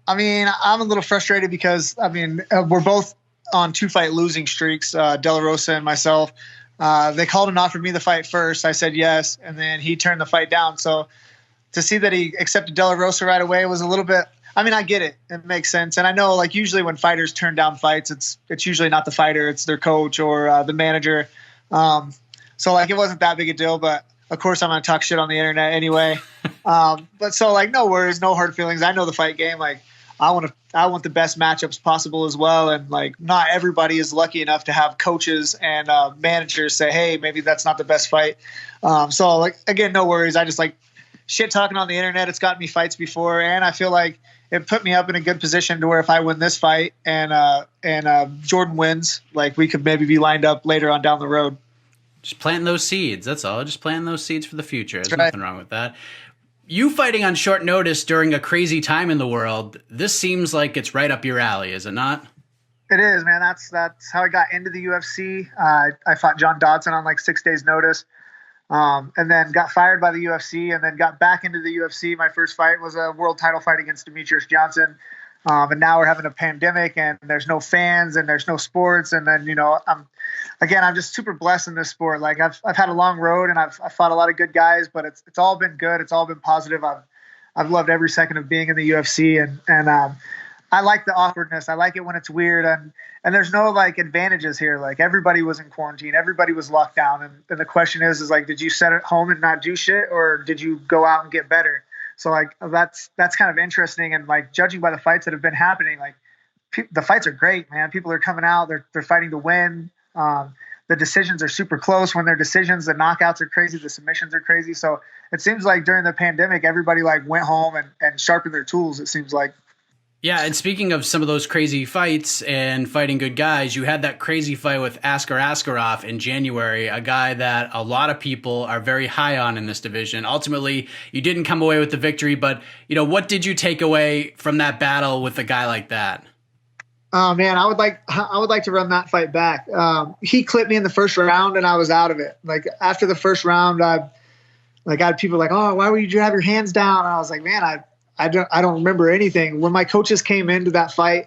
I mean, I'm a little frustrated because, we're both on 2-fight losing streaks, De La Rosa and myself. They called and offered me the fight first. I said yes, and then he turned the fight down. So to see that he accepted De La Rosa right away was a little bit – I get it. It makes sense. And I know usually when fighters turn down fights, it's usually not the fighter, it's their coach or the manager. So it wasn't that big a deal, but of course I'm going to talk shit on the internet anyway. But so no worries, no hard feelings. I know the fight game. I want the best matchups possible as well. And not everybody is lucky enough to have coaches and managers say, hey, maybe that's not the best fight. So again, no worries. I just shit talking on the internet. It's gotten me fights before. And I feel like it put me up in a good position to where if I win this fight and Jordan wins, we could maybe be lined up later on down the road. Just planting those seeds. That's all. Just planting those seeds for the future. There's nothing wrong with that. You fighting on short notice during a crazy time in the world, this seems like it's right up your alley, is it not? It is, man. That's how I got into the UFC. I fought John Dodson on 6 days notice. And then got fired by the UFC and then got back into the UFC. My first fight was a world title fight against Demetrius Johnson. And now we're having a pandemic and there's no fans and there's no sports. And then, I'm just super blessed in this sport. I've had a long road and I've fought a lot of good guys, but it's all been good. It's all been positive. I've loved every second of being in the UFC and I like the awkwardness. I like it when it's weird and there's no advantages here. Everybody was in quarantine, everybody was locked down. And the question is did you sit at home and not do shit or did you go out and get better? So that's kind of interesting. And judging by the fights that have been happening, the fights are great, man. People are coming out, they're fighting to win. The decisions are super close. When they're decisions, the knockouts are crazy. The submissions are crazy. So it seems during the pandemic, everybody went home and sharpened their tools. It seems like. Yeah, and speaking of some of those crazy fights and fighting good guys, you had that crazy fight with Askar Askarov in January, a guy that a lot of people are very high on in this division. Ultimately, you didn't come away with the victory, but what did you take away from that battle with a guy like that? Oh man, I would like to run that fight back. He clipped me in the first round and I was out of it. Like after the first round, I had people like, "Oh, why would you have your hands down?" And I was like, "Man, I don't remember anything." When my coaches came into that fight,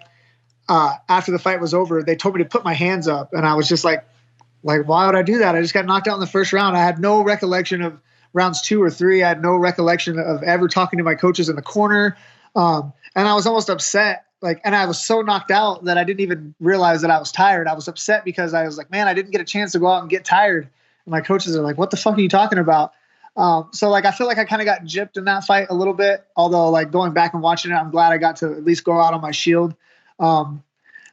after the fight was over, they told me to put my hands up. And I was just like, why would I do that? I just got knocked out in the first round. I had no recollection of rounds 2 or 3. I had no recollection of ever talking to my coaches in the corner. And I was almost upset. And I was so knocked out that I didn't even realize that I was tired. I was upset because I was like, man, I didn't get a chance to go out and get tired. And my coaches are like, what the fuck are you talking about? So I feel like I kind of got gypped in that fight a little bit, although going back and watching it, I'm glad I got to at least go out on my shield. But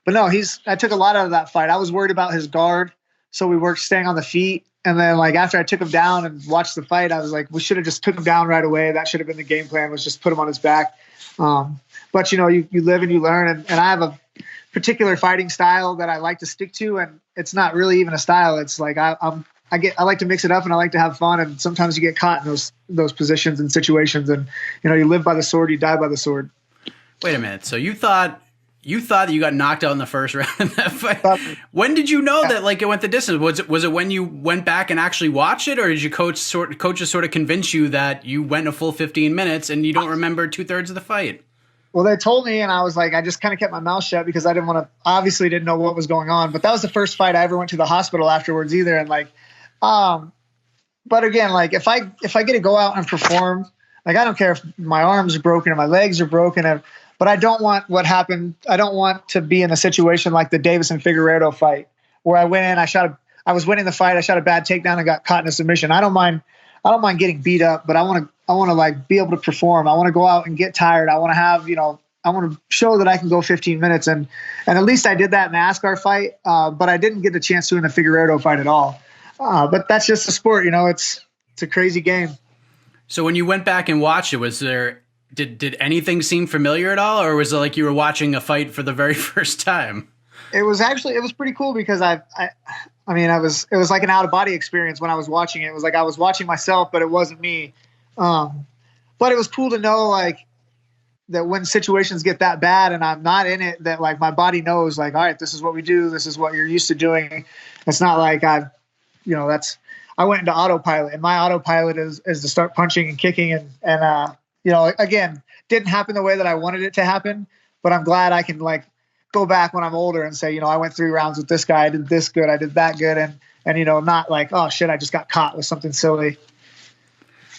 no, I took a lot out of that fight. I was worried about his guard. So we worked staying on the feet. And then after I took him down and watched the fight, I was like, we should have just took him down right away. That should have been the game plan, was just put him on his back. But you live and you learn. And I have a particular fighting style that I like to stick to. And it's not really even a style. It's I like to mix it up and I like to have fun. And sometimes you get caught in those positions and situations, and you live by the sword, you die by the sword. Wait a minute. So you thought that you got knocked out in the first round in that fight? When did you know that it went the distance? Was it when you went back and actually watched it, or did your coaches sort of convince you that you went a full 15 minutes and you don't remember 2/3 of the fight? Well, they told me, and I was like, I just kind of kept my mouth shut because I obviously didn't know what was going on. But that was the first fight I ever went to the hospital afterwards either. And but again, if I get to go out and perform, I don't care if my arms are broken or my legs are broken, but I don't want what happened. I don't want to be in a situation like the Davis and Figueiredo fight where I went in, I was winning the fight, I shot a bad takedown and got caught in a submission. I don't mind getting beat up, but I want to be able to perform. I want to go out and get tired. I want to have, I want to show that I can go 15 minutes. And at least I did that in the Askar fight, but I didn't get the chance to in the Figueiredo fight at all. But that's just the sport, it's a crazy game. So when you went back and watched it, did anything seem familiar at all? Or was it like you were watching a fight for the very first time? It was pretty cool because it was like an out of body experience when I was watching it. It was like I was watching myself, but it wasn't me. But it was cool to know that when situations get that bad and I'm not in it, that my body knows all right, this is what we do. This is what you're used to doing. It's not like I went into autopilot, and my autopilot is to start punching and kicking and again, didn't happen the way that I wanted it to happen, but I'm glad I can go back when I'm older and say, I went 3 rounds with this guy. I did this good. I did that good. And not oh shit, I just got caught with something silly.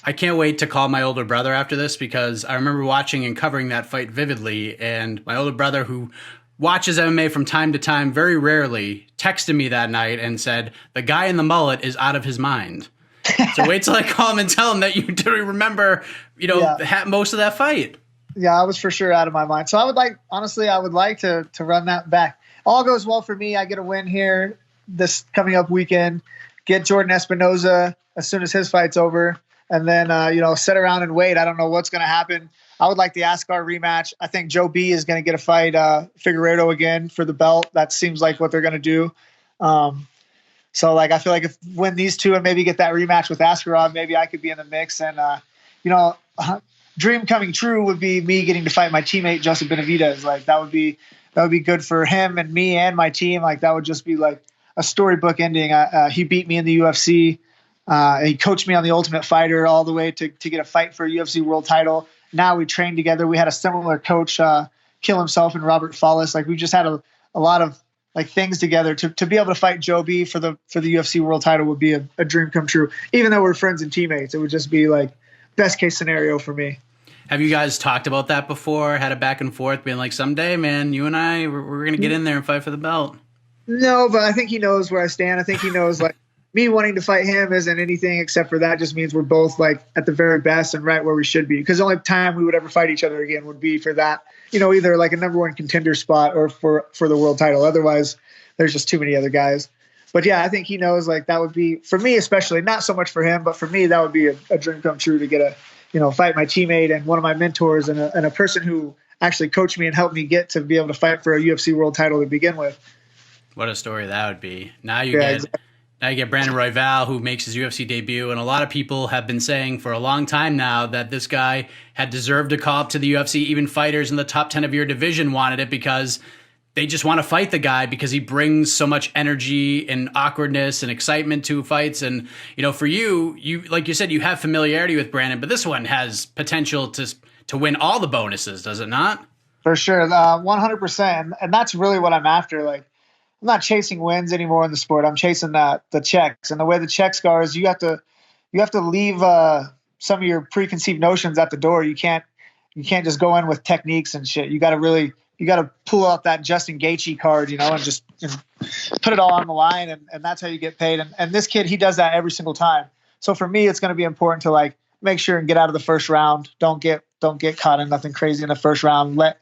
I can't wait to call my older brother after this, because I remember watching and covering that fight vividly. And my older brother, who watches MMA from time to time, very rarely, texted me that night and said, the guy in the mullet is out of his mind. So wait till I call him and tell him that you do remember, most of that fight. Yeah, I was for sure out of my mind. So I would like to run that back. All goes well for me. I get a win here this coming up weekend, get Jordan Espinoza as soon as his fight's over, and then, sit around and wait. I don't know what's going to happen. I would like the Askar rematch. I think Joe B is going to get a fight, Figueiredo again for the belt. That seems like what they're going to do. So I feel like if win these two and maybe get that rematch with Askarov, maybe I could be in the mix. And, dream coming true would be me getting to fight my teammate, Joseph Benavidez. That would be good for him and me and my team. That would just be a storybook ending. He beat me in the UFC. He coached me on the Ultimate Fighter all the way to get a fight for a UFC world title. Now we trained together. We had a similar coach kill himself and Robert Follis. We just had a lot of things together to be able to fight Joe B for the UFC world title would be a dream come true. Even though we're friends and teammates, it would just be best case scenario for me. Have you guys talked about that before? Had a back and forth being someday, man, you and I, we're going to get in there and fight for the belt? No, but I think he knows where I stand. I think he knows me wanting to fight him isn't anything except for that just means we're both at the very best and right where we should be. Because the only time we would ever fight each other again would be for that, either a number one contender spot or for the world title. Otherwise, there's just too many other guys. But yeah, I think he knows that would be, for me especially, not so much for him, but for me, that would be a dream come true to get fight my teammate and one of my mentors and a person who actually coached me and helped me get to be able to fight for a UFC world title to begin with. What a story that would be. Now you get Brandon Royval, who makes his UFC debut, and a lot of people have been saying for a long time now that this guy had deserved a call up to the UFC. Even fighters in the top 10 of your division wanted it because they just want to fight the guy because he brings so much energy and awkwardness and excitement to fights. And, for you, like you said, you have familiarity with Brandon, but this one has potential to win all the bonuses, does it not? For sure. 100%. And that's really what I'm after. Like, I'm not chasing wins anymore in the sport. I'm chasing the checks. And the way the checks go is you have to leave some of your preconceived notions at the door. You can't just go in with techniques and shit. You got to pull out that Justin Gaethje card, and just put it all on the line. And that's how you get paid. And this kid, he does that every single time. So for me, it's going to be important to like make sure and get out of the first round. Don't get caught in nothing crazy in the first round. Let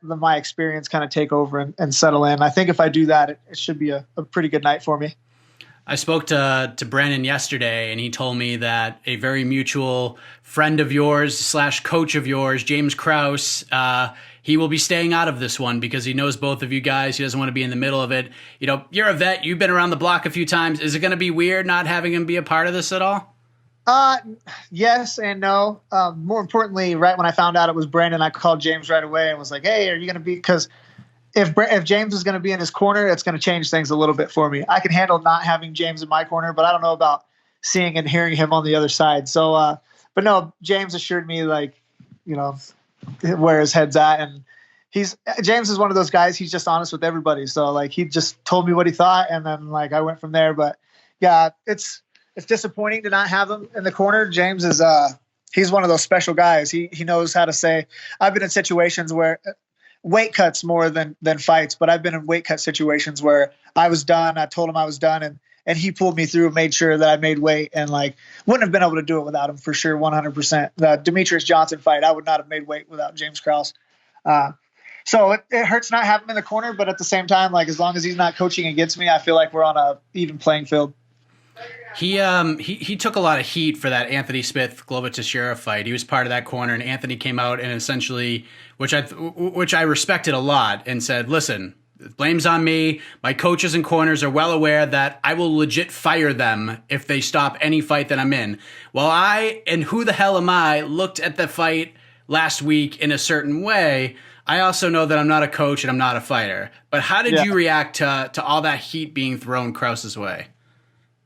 my experience kind of take over and settle in. I think if I do that, it should be a pretty good night for me. I spoke to Brandon yesterday, and he told me that a very mutual friend of yours / coach of yours, James Krause, he will be staying out of this one because he knows both of you guys. He doesn't want to be in the middle of it. You're a vet. You've been around the block a few times. Is it going to be weird not having him be a part of this at all? Yes and no. More importantly, right when I found out it was Brandon, I called James right away and was like, hey, are you going to be, because if James is going to be in his corner, it's going to change things a little bit for me. I can handle not having James in my corner, but I don't know about seeing and hearing him on the other side. So, but no, James assured me where his head's at. And James is one of those guys, he's just honest with everybody. So like, he just told me what he thought. And then like, I went from there, but yeah, it's disappointing to not have him in the corner. James is, he's one of those special guys. He knows how to say, I've been in situations where weight cuts more than fights, but I've been in weight cut situations where I was done. I told him I was done and he pulled me through, made sure that I made weight and like wouldn't have been able to do it without him for sure. 100%. The Demetrius Johnson fight, I would not have made weight without James Krause. So it hurts not having him in the corner, but at the same time, like as long as he's not coaching against me, I feel like we're on a even playing field. He took a lot of heat for that Anthony Smith Glover Teixeira fight. He was part of that corner, and Anthony came out and essentially, which I respected a lot, and said, "Listen, blame's on me. My coaches and corners are well aware that I will legit fire them if they stop any fight that I'm in." Well, I, and who the hell am I, looked at the fight last week in a certain way. I also know that I'm not a coach and I'm not a fighter. But how did you react to all that heat being thrown Krause's way?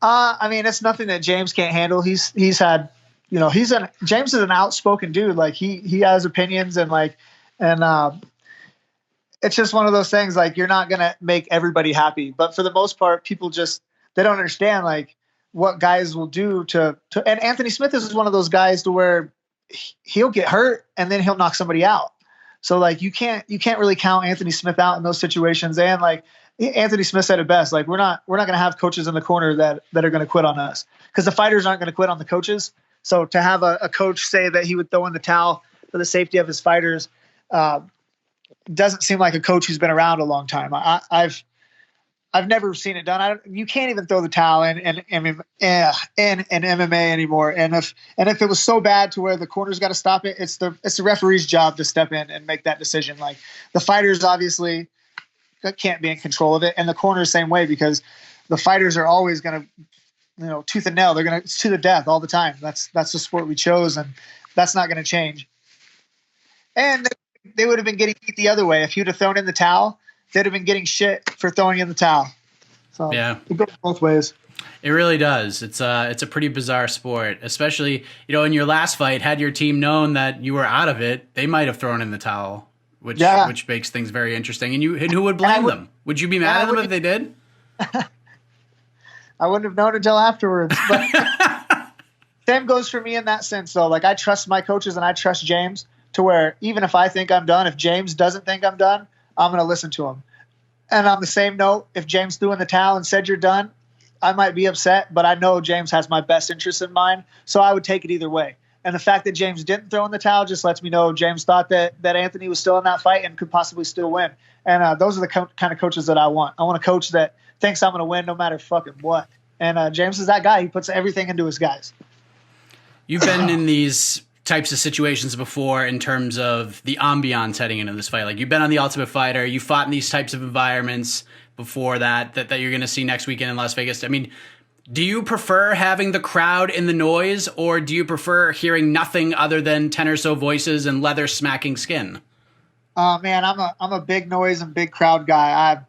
I mean, it's nothing that James can't handle. He's had, James is an outspoken dude. Like he has opinions and it's just one of those things. Like you're not going to make everybody happy, but for the most part, people they don't understand like what guys will do and Anthony Smith is one of those guys to where he'll get hurt and then he'll knock somebody out. So like you can't really count Anthony Smith out in those situations. And like Anthony Smith said it best, like we're not going to have coaches in the corner that are going to quit on us because the fighters aren't going to quit on the coaches. So to have a coach say that he would throw in the towel for the safety of his fighters doesn't seem like a coach who's been around a long time. I've never seen it done. You can't even throw the towel in MMA anymore. And if it was so bad to where the corner's got to stop it, it's the referee's job to step in and make that decision. Like the fighters obviously can't be in control of it, and the corner same way because the fighters are always going to, tooth and nail. They're going to the death all the time. That's the sport we chose, and that's not going to change. And they would have been getting beat the other way if you'd have thrown in the towel. They'd have been getting shit for throwing in the towel. So yeah, it goes both ways. It really does. It's a pretty bizarre sport, especially in your last fight. Had your team known that you were out of it, they might have thrown in the towel. Which makes things very interesting. And who would blame them? Would you be mad at them if they did? I wouldn't have known until afterwards. But same goes for me in that sense, though. Like I trust my coaches and I trust James to where even if I think I'm done, if James doesn't think I'm done, I'm going to listen to him. And on the same note, if James threw in the towel and said you're done, I might be upset, but I know James has my best interest in mind, so I would take it either way. And the fact that James didn't throw in the towel just lets me know James thought that Anthony was still in that fight and could possibly still win. And those are the kind of coaches that I want. I want a coach that thinks I'm going to win no matter fucking what. And James is that guy. He puts everything into his guys. You've been in these types of situations before in terms of the ambiance heading into this fight? Like, you've been on The Ultimate Fighter, you fought in these types of environments before that you're going to see next weekend in Las Vegas. I mean, do you prefer having the crowd in the noise, or do you prefer hearing nothing other than 10 or so voices and leather smacking skin? Man, I'm a big noise and big crowd guy.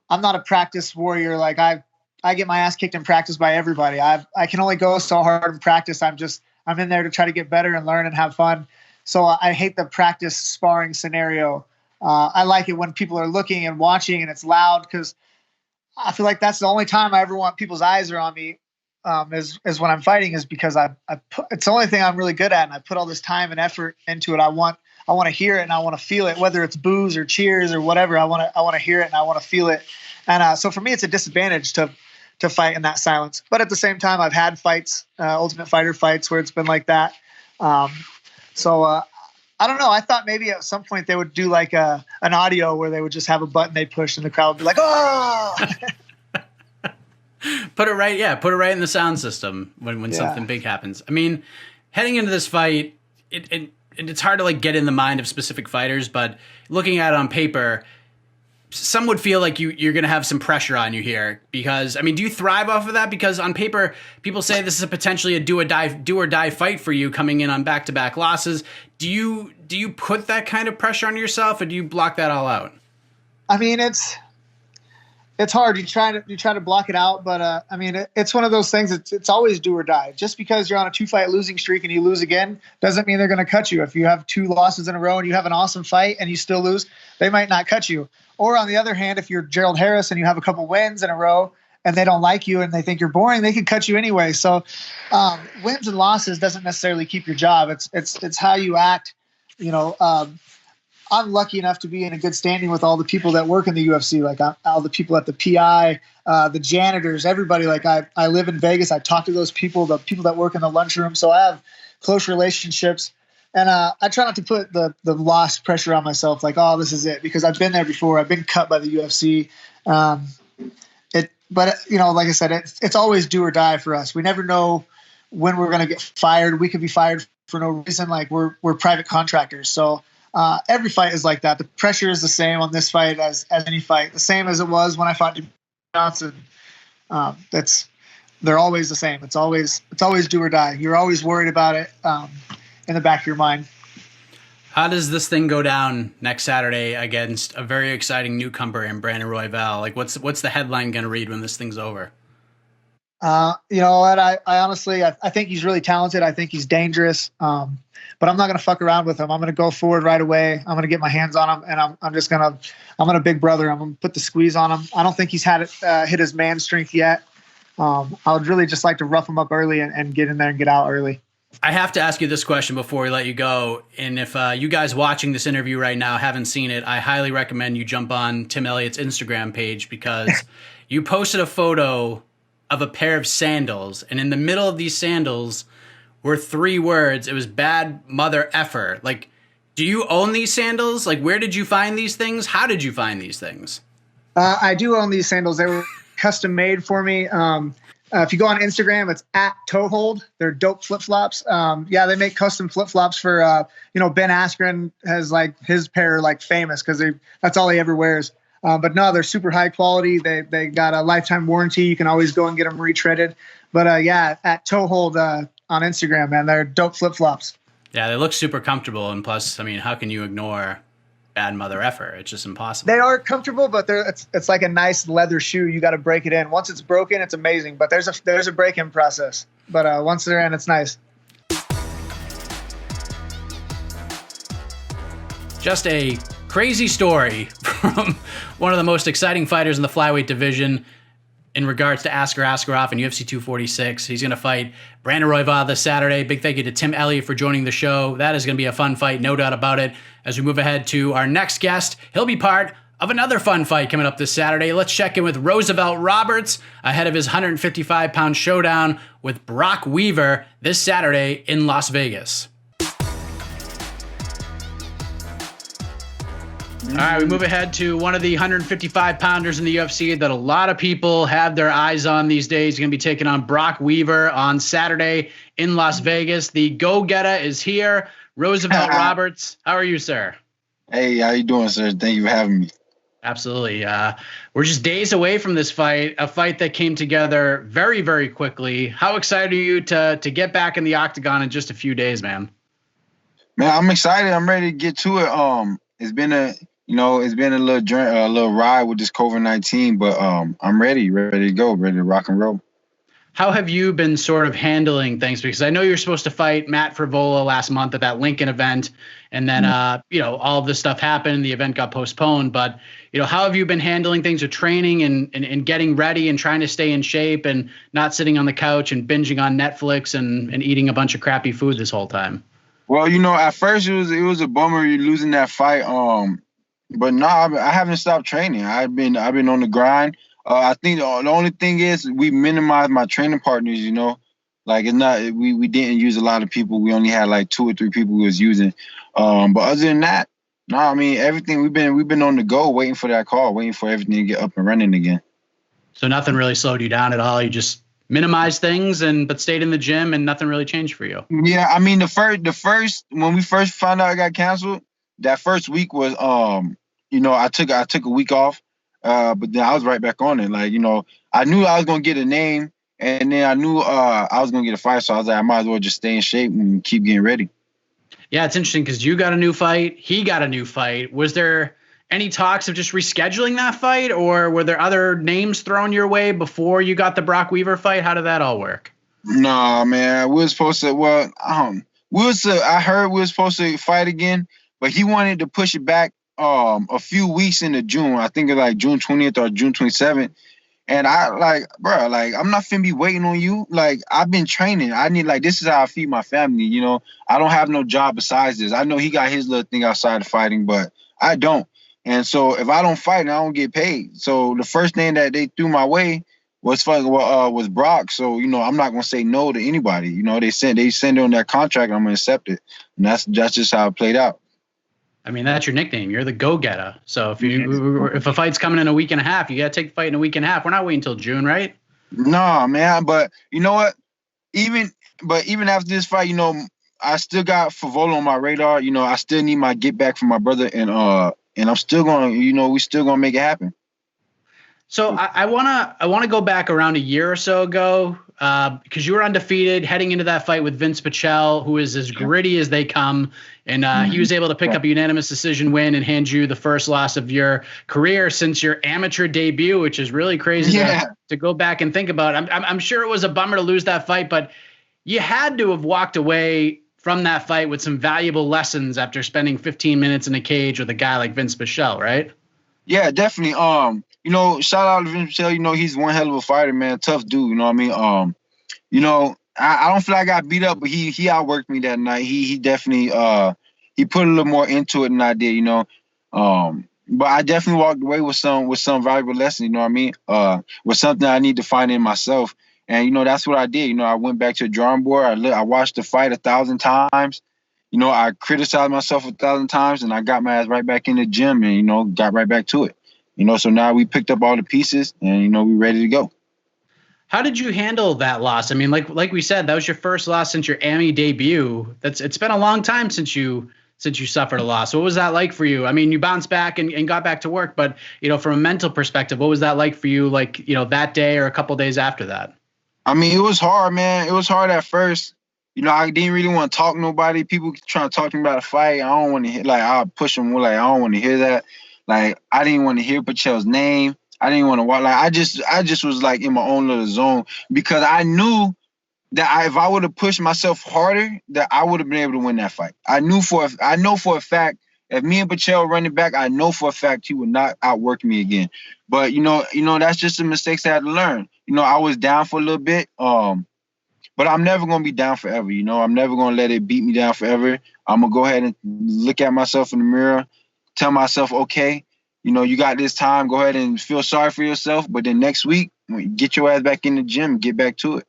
I'm not a practice warrior. Like I get my ass kicked in practice by everybody. I can only go so hard in practice. I'm in there to try to get better and learn and have fun. So I hate the practice sparring scenario. I like it when people are looking and watching and it's loud, because I feel like that's the only time I ever want people's eyes are on me, is when I'm fighting, is because it's the only thing I'm really good at. And I put all this time and effort into it. I want to hear it and I want to feel it, whether it's boos or cheers or whatever. I want to hear it and I want to feel it. And so for me, it's a disadvantage to fight in that silence. But at the same time, I've had fights, Ultimate Fighter fights, where it's been like that. So I don't know. I thought maybe at some point they would do like an audio where they would just have a button they push and the crowd would be like, oh! Put it right in the sound system when something big happens. I mean, heading into this fight, it's hard to like get in the mind of specific fighters, but looking at it on paper, some would feel like you're going to have some pressure on you here, because, I mean, do you thrive off of that? Because on paper, people say this is potentially a do or die fight for you coming in on back-to-back losses. Do you put that kind of pressure on yourself, or do you block that all out? I mean, it's hard. You try to block it out, but I mean, it's one of those things. It's always do or die. Just because you're on a 2-fight losing streak and you lose again doesn't mean they're going to cut you. If you have 2 losses in a row and you have an awesome fight and you still lose, they might not cut you. Or on the other hand, if you're Gerald Harris and you have a couple wins in a row and they don't like you and they think you're boring, they could cut you anyway. So wins and losses doesn't necessarily keep your job. It's how you act. You know, I'm lucky enough to be in a good standing with all the people that work in the UFC, like all the people at the PI, the janitors, everybody. Like I live in Vegas. I talk to those people, the people that work in the lunchroom. So I have close relationships. And I try not to put the loss pressure on myself, like, oh, this is it, because I've been there before. I've been cut by the UFC. But you know, like I said, it's always do or die for us. We never know when we're going to get fired. We could be fired for no reason. Like we're private contractors. So every fight is like that. The pressure is the same on this fight as any fight. The same as it was when I fought Johnson. They're always the same. It's always do or die. You're always worried about it. In the back of your mind. How does this thing go down next Saturday against a very exciting newcomer in Brandon Royval? Like, what's the headline going to read when this thing's over? You know what? I honestly, I think he's really talented. I think he's dangerous. But I'm not going to fuck around with him. I'm going to go forward right away. I'm going to get my hands on him, and I'm going to big brother. I'm going to put the squeeze on him. I don't think he's hit his man strength yet. I would really just like to rough him up early and get in there and get out early. I have to ask you this question before we let you go. And if you guys watching this interview right now haven't seen it, I highly recommend you jump on Tim Elliott's Instagram page, because you posted a photo of a pair of sandals. And in the middle of these sandals were 3 words. It was bad mother effer. Like, do you own these sandals? Like, where did you find these things? How did you find these things? I do own these sandals. They were custom made for me. If you go on Instagram, it's @toehold. They're dope flip-flops. They make custom flip-flops for, Ben Askren has like his pair like famous because that's all he ever wears. But no, they're super high quality. They got a lifetime warranty. You can always go and get them retreaded. But @toehold on Instagram, man, they're dope flip-flops. Yeah, they look super comfortable. And plus, I mean, how can you ignore bad mother effer? It's just impossible. They are comfortable, but it's like a nice leather shoe. You got to break it in. Once it's broken, it's amazing. But there's a break-in process. But once they're in, it's nice. Just a crazy story from one of the most exciting fighters in the flyweight division in regards to Askar Askarov in UFC 246. He's going to fight Brandon Royval this Saturday. Big thank you to Tim Elliott for joining the show. That is going to be a fun fight, no doubt about it. As we move ahead to our next guest, he'll be part of another fun fight coming up this Saturday. Let's check in with Roosevelt Roberts ahead of his 155-pound showdown with Brok Weaver this Saturday in Las Vegas. All right, we move ahead to one of the 155-pounders in the UFC that a lot of people have their eyes on these days. He's going to be taking on Brok Weaver on Saturday in Las Vegas. The go-getter is here, Roosevelt Roberts. How are you, sir? Hey, how you doing, sir? Thank you for having me. Absolutely. We're just days away from this fight, a fight that came together very, very quickly. How excited are you to get back in the octagon in just a few days, man? Man, I'm excited. I'm ready to get to it. It's been a little ride with this COVID-19, but I'm ready to go, ready to rock and roll. How have you been sort of handling things? Because I know you're supposed to fight Matt Frivola last month at that Lincoln event, and then all of this stuff happened. The event got postponed, but how have you been handling things with training and getting ready and trying to stay in shape and not sitting on the couch and binging on Netflix and eating a bunch of crappy food this whole time? Well, at first it was a bummer losing that fight. But no, I haven't stopped training. I've been on the grind. I think the only thing is we minimized my training partners. Like it's not we didn't use a lot of people. We only had like 2 or 3 people we was using. But other than that, no, I mean everything we've been on the go, waiting for that call, waiting for everything to get up and running again. So nothing really slowed you down at all. You just minimized things but stayed in the gym and nothing really changed for you. Yeah, I mean the first when we first found out it got canceled, that first week was I took a week off, but then I was right back on it. Like, I knew I was gonna get a name, and then I knew I was gonna get a fight, so I was like, I might as well just stay in shape and keep getting ready. Yeah, it's interesting because you got a new fight, he got a new fight. Was there any talks of just rescheduling that fight, or were there other names thrown your way before you got the Brok Weaver fight? How did that all work? Nah, man, we were supposed to. Well, I heard we were supposed to fight again, but he wanted to push it back a few weeks into June. I think it's like June 20th or June 27th. And I'm not finna be waiting on you. Like, I've been training. This is how I feed my family, I don't have no job besides this. I know he got his little thing outside of fighting, but I don't. And so if I don't fight, I don't get paid. So the first thing that they threw my way was Brok. So, I'm not gonna say no to anybody. They send it on that contract, I'm gonna accept it. And that's just how it played out. I mean, that's your nickname. You're the go-getter. So if a fight's coming in a week and a half, you got to take the fight in a week and a half. We're not waiting until June, right? No, man. But you know what? Even after this fight, I still got Frivola on my radar. I still need my get back from my brother, and I'm still going. We still gonna make it happen. So I wanna go back around a year or so ago, because you were undefeated heading into that fight with Vince Pichel, who is as gritty as they come, and he was able to pick up a unanimous decision win and hand you the first loss of your career since your amateur debut, which is really crazy to go back and think about. I'm sure it was a bummer to lose that fight, but you had to have walked away from that fight with some valuable lessons after spending 15 minutes in a cage with a guy like Vince Pichel, right? Yeah, definitely. Shout out to Vince Pichel. He's one hell of a fighter, man. Tough dude. You know what I mean? I don't feel like I got beat up, but he outworked me that night. He definitely he put a little more into it than I did. But I definitely walked away with some valuable lessons. You know what I mean? With something I need to find in myself. And that's what I did. I went back to the drawing board. I watched the fight 1,000 times. I criticized myself 1,000 times, and I got my ass right back in the gym and got right back to it. So now we picked up all the pieces and, we're ready to go. How did you handle that loss? I mean, like we said, that was your first loss since your AMI debut. It's been a long time since you suffered a loss. What was that like for you? I mean, you bounced back and got back to work, but, from a mental perspective, what was that like for you? Like, that day or a couple days after that? I mean, it was hard, man. It was hard at first. I didn't really want to talk to nobody. People trying to talk to me about a fight. I don't want to hear, I'll push them. I don't want to hear that. I didn't want to hear Pichel's name. I didn't want to watch. I just was in my own little zone because I knew that if I would have pushed myself harder, that I would have been able to win that fight. I know for a fact if me and Pichel run it back, I know for a fact he would not outwork me again. But that's just the mistakes I had to learn. I was down for a little bit. But I'm never gonna be down forever. I'm never gonna let it beat me down forever. I'm gonna go ahead and look at myself in the mirror, tell myself, okay, you got this time. Go ahead and feel sorry for yourself. But then next week, get your ass back in the gym, get back to it.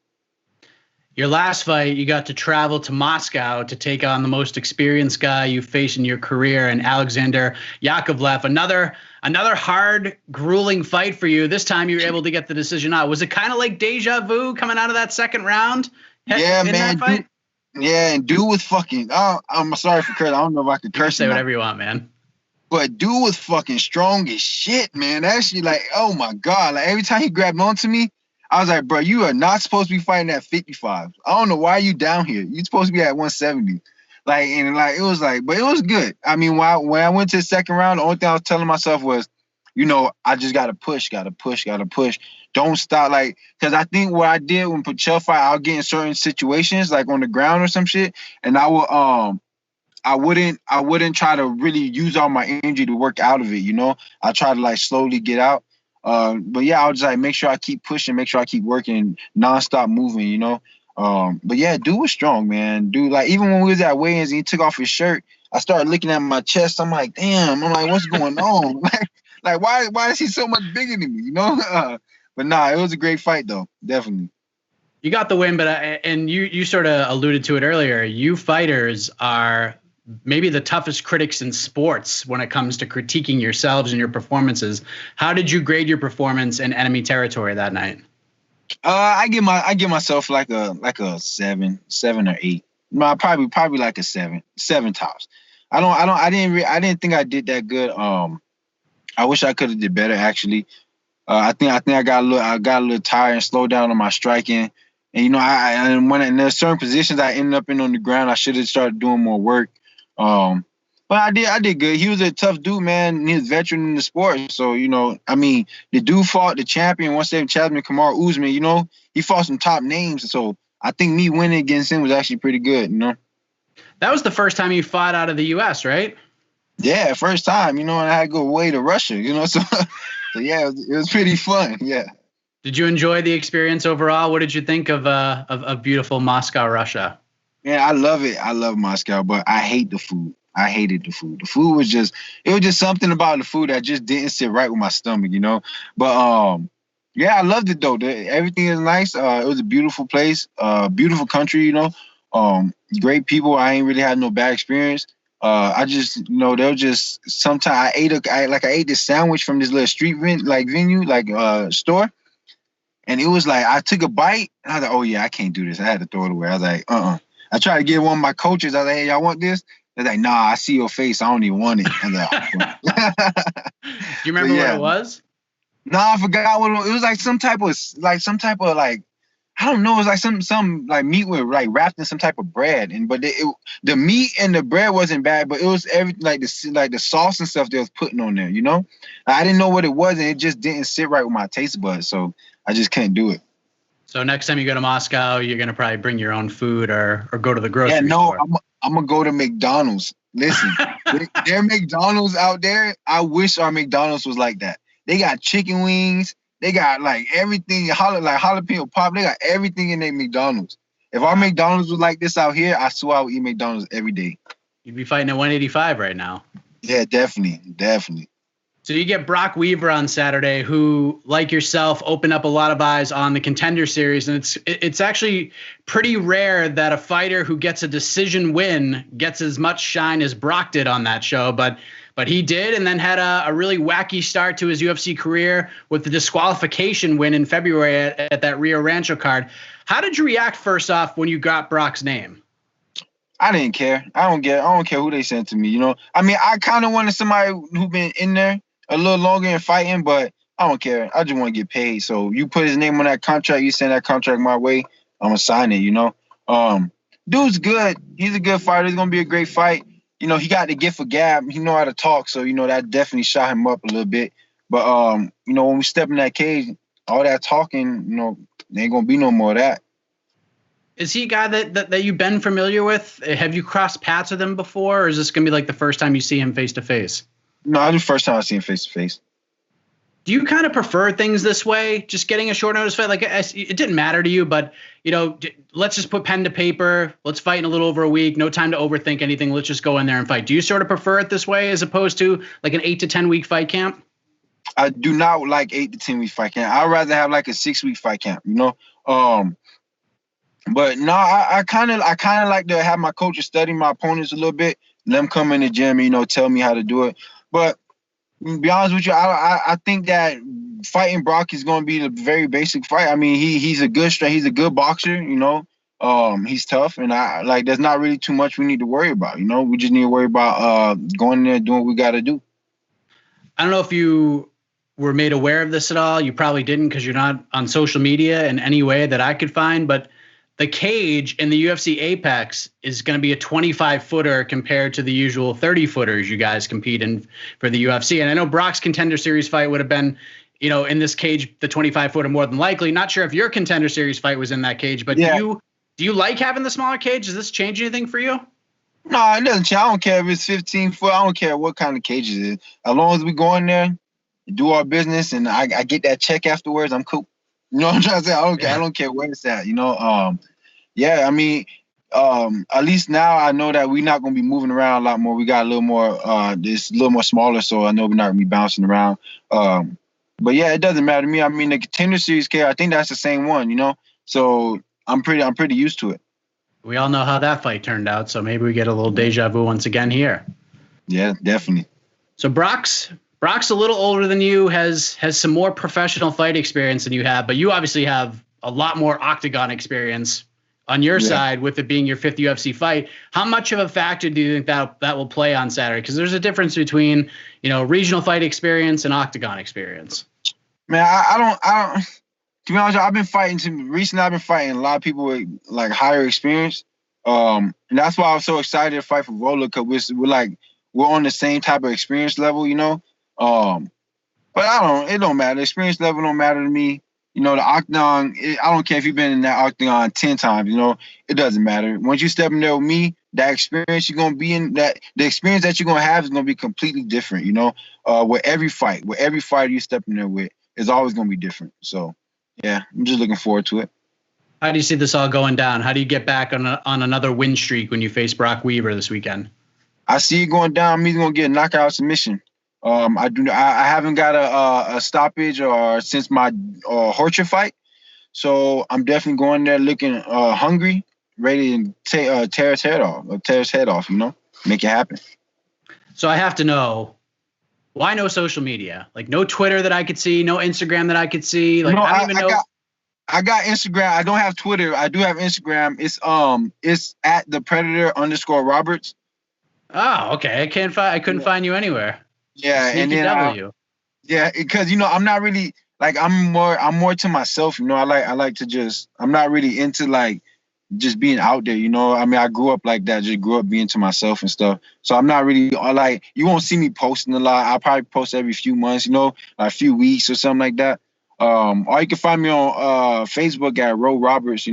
Your last fight, you got to travel to Moscow to take on the most experienced guy you faced in your career, and Alexander Yakovlev. Another hard, grueling fight for you. This time you were able to get the decision out. Was it kind of like deja vu coming out of that second round? Yeah, man. And dude was fucking. I'm sorry for cursing. I don't know if I could curse. Say whatever you want, man. But dude was fucking strong as shit, man. That shit, like, oh my God. Like, every time he grabbed onto me, I was like, bro, you are not supposed to be fighting at 55. I don't know why you down here. You're supposed to be at 170. Like, and like, it was like, but it was good. I mean, when I went to the second round, the only thing I was telling myself was, you know, I just got to push. Don't stop. Like, because I think what I did when Pachel fight, I'll get in certain situations, like on the ground or some shit, and I wouldn't try to really use all my energy to work out of it, you know? I try to like slowly get out. But yeah, I'll just like make sure I keep pushing, make sure I keep working, nonstop moving, you know? But yeah, dude was strong, man. Dude, like even when we was at weigh-ins and he took off his shirt, I started looking at my chest. I'm like, damn, I'm like, what's going on? like why is he so much bigger than me, you know? But nah, it was a great fight though, definitely. You got the win, but and you sort of alluded to it earlier. You fighters are maybe the toughest critics in sports when it comes to critiquing yourselves and your performances. How did you grade your performance in enemy territory that night? I give myself like a 7 or 8. No, probably like a 7 tops. I didn't think I did that good. I wish I could have did better actually. I think I got a little tired and slowed down on my striking. And you know, when there's certain positions I ended up in on the ground, I should have started doing more work. But I did good. He was a tough dude, man. He was a veteran in the sport. So, you know, I mean, the dude fought the champion, 170 champion, Kamaru Usman, you know, he fought some top names. So I think me winning against him was actually pretty good, you know. That was the first time you fought out of the U.S., right? Yeah, first time, you know, and I had to go away to Russia, you know. So yeah, it was pretty fun, yeah. Did you enjoy the experience overall? What did you think of beautiful Moscow, Russia? Yeah, I love it. I love Moscow, but I hate the food. I hated the food. The food was just something about the food that just didn't sit right with my stomach, you know. But yeah, I loved it though. Everything is nice. It was a beautiful place, beautiful country, you know. Great people. I ain't really had no bad experience. I just, you know, they'll just sometimes I ate this sandwich from this little street venue, store. And it was like, I took a bite, and I was like, oh, yeah, I can't do this. I had to throw it away. I was like, I tried to get one of my coaches. I was like, hey, y'all want this? They're like, nah, I see your face. I don't even want it. I was like, do you remember what it was? Nah, I forgot what it was. It was like some type of I don't know. It was like some like meat with like wrapped in some type of bread. But the meat and the bread wasn't bad, but it was everything like the sauce and stuff they was putting on there, you know? I didn't know what it was, and it just didn't sit right with my taste buds. So I just couldn't do it. So next time you go to Moscow, you're going to probably bring your own food or go to the grocery store. I'm going to go to McDonald's. Listen, their McDonald's out there, I wish our McDonald's was like that. They got chicken wings. They got like everything, like jalapeno pop. They got everything in their McDonald's. If our McDonald's was like this out here, I swear I would eat McDonald's every day. You'd be fighting at 185 right now. Yeah, definitely. So you get Brok Weaver on Saturday, who, like yourself, opened up a lot of eyes on the Contender Series. And it's actually pretty rare that a fighter who gets a decision win gets as much shine as Brok did on that show. But he did, and then had a really wacky start to his UFC career with the disqualification win in February at that Rio Rancho card. How did you react first off when you got Brok's name? I didn't care. I don't care who they sent to me, you know. I mean, I kind of wanted somebody who been in there a little longer and fighting, but I don't care. I just want to get paid. So you put his name on that contract, you send that contract my way, I'm gonna sign it, you know. Dude's good. He's a good fighter. It's gonna be a great fight. You know, he got the gift of gab. He know how to talk, so you know that definitely shot him up a little bit. But you know, when we step in that cage, all that talking, you know, there ain't gonna be no more of that. Is he a guy that you've been familiar with? Have you crossed paths with him before, or is this gonna be like the first time you see him face to face? No, it's the first time I see him face to face. Do you kind of prefer things this way? Just getting a short notice fight, like it didn't matter to you, but you know, let's just put pen to paper. Let's fight in a little over a week. No time to overthink anything. Let's just go in there and fight. Do you sort of prefer it this way as opposed to like an 8 to 10 week fight camp? I do not like 8 to 10 week fight camp. I'd rather have like a 6 week fight camp. You know, But no, I kind of like to have my coaches study my opponents a little bit, let them come in the gym, tell me how to do it. But to be honest with you, I think that fighting Brok is going to be a very basic fight. I mean, he's a good boxer, he's tough, and there's not really too much we need to worry about. We just need to worry about going in there doing what we got to do. I don't know if you were made aware of this at all. You probably didn't because you're not on social media in any way that I could find, but the cage in the UFC Apex is going to be a 25-footer compared to the usual 30-footers you guys compete in for the UFC. And I know Brok's Contender Series fight would have been, in this cage, the 25-footer more than likely. Not sure if your Contender Series fight was in that cage, but yeah. Do you like having the smaller cage? Does this change anything for you? No, it doesn't change. I don't care if it's 15 foot. I don't care what kind of cage it is. As long as we go in there, do our business, and I get that check afterwards, I'm cool. You know what I'm trying to say? I don't care where it's at, Yeah, I mean, at least now I know that we're not going to be moving around a lot more. We got a little more, it's a little more smaller, so I know we're not going to be bouncing around. But yeah, it doesn't matter to me. I mean, the Contender Series cage, I think that's the same one, So I'm pretty used to it. We all know how that fight turned out, so maybe we get a little deja vu once again here. Yeah, definitely. So Brok's a little older than you, has some more professional fight experience than you have, but you obviously have a lot more octagon experience on your side with it being your 5th UFC fight. How much of a factor do you think that will play on Saturday? Because there's a difference between, regional fight experience and octagon experience. Man, I don't. To be honest, I've been fighting a lot of people with like higher experience. And that's why I was so excited to fight for Vola, because we're on the same type of experience level, But it don't matter. The experience level don't matter to me. The octagon, I don't care if you've been in that octagon 10 times, it doesn't matter. Once you step in there with me, that experience you're going to be in, the experience that you're going to have is going to be completely different, with every fighter you step in there with is always going to be different. So, yeah, I'm just looking forward to it. How do you see this all going down? How do you get back on another win streak when you face Brok Weaver this weekend? I see it going down. He's going to get a knockout submission. I haven't got a stoppage or since my Horcher fight, so I'm definitely going there looking hungry, ready to tear his head off. Make it happen. So I have to know, why no social media? Like no Twitter that I could see, no Instagram that I could see. Like I don't even know. I got Instagram. I don't have Twitter. I do have Instagram. It's at @the_Predator_Roberts. Oh, okay. I couldn't find you anywhere. Yeah, Sneaky and then W. Yeah, because I'm not really like I'm more to myself. I like to just I'm not really into like just being out there. I mean, I grew up like that. Just grew up being to myself and stuff. So I'm not really like you won't see me posting a lot. I'll probably post every few months. Like a few weeks or something like that. Or you can find me on Facebook at Ro Roberts.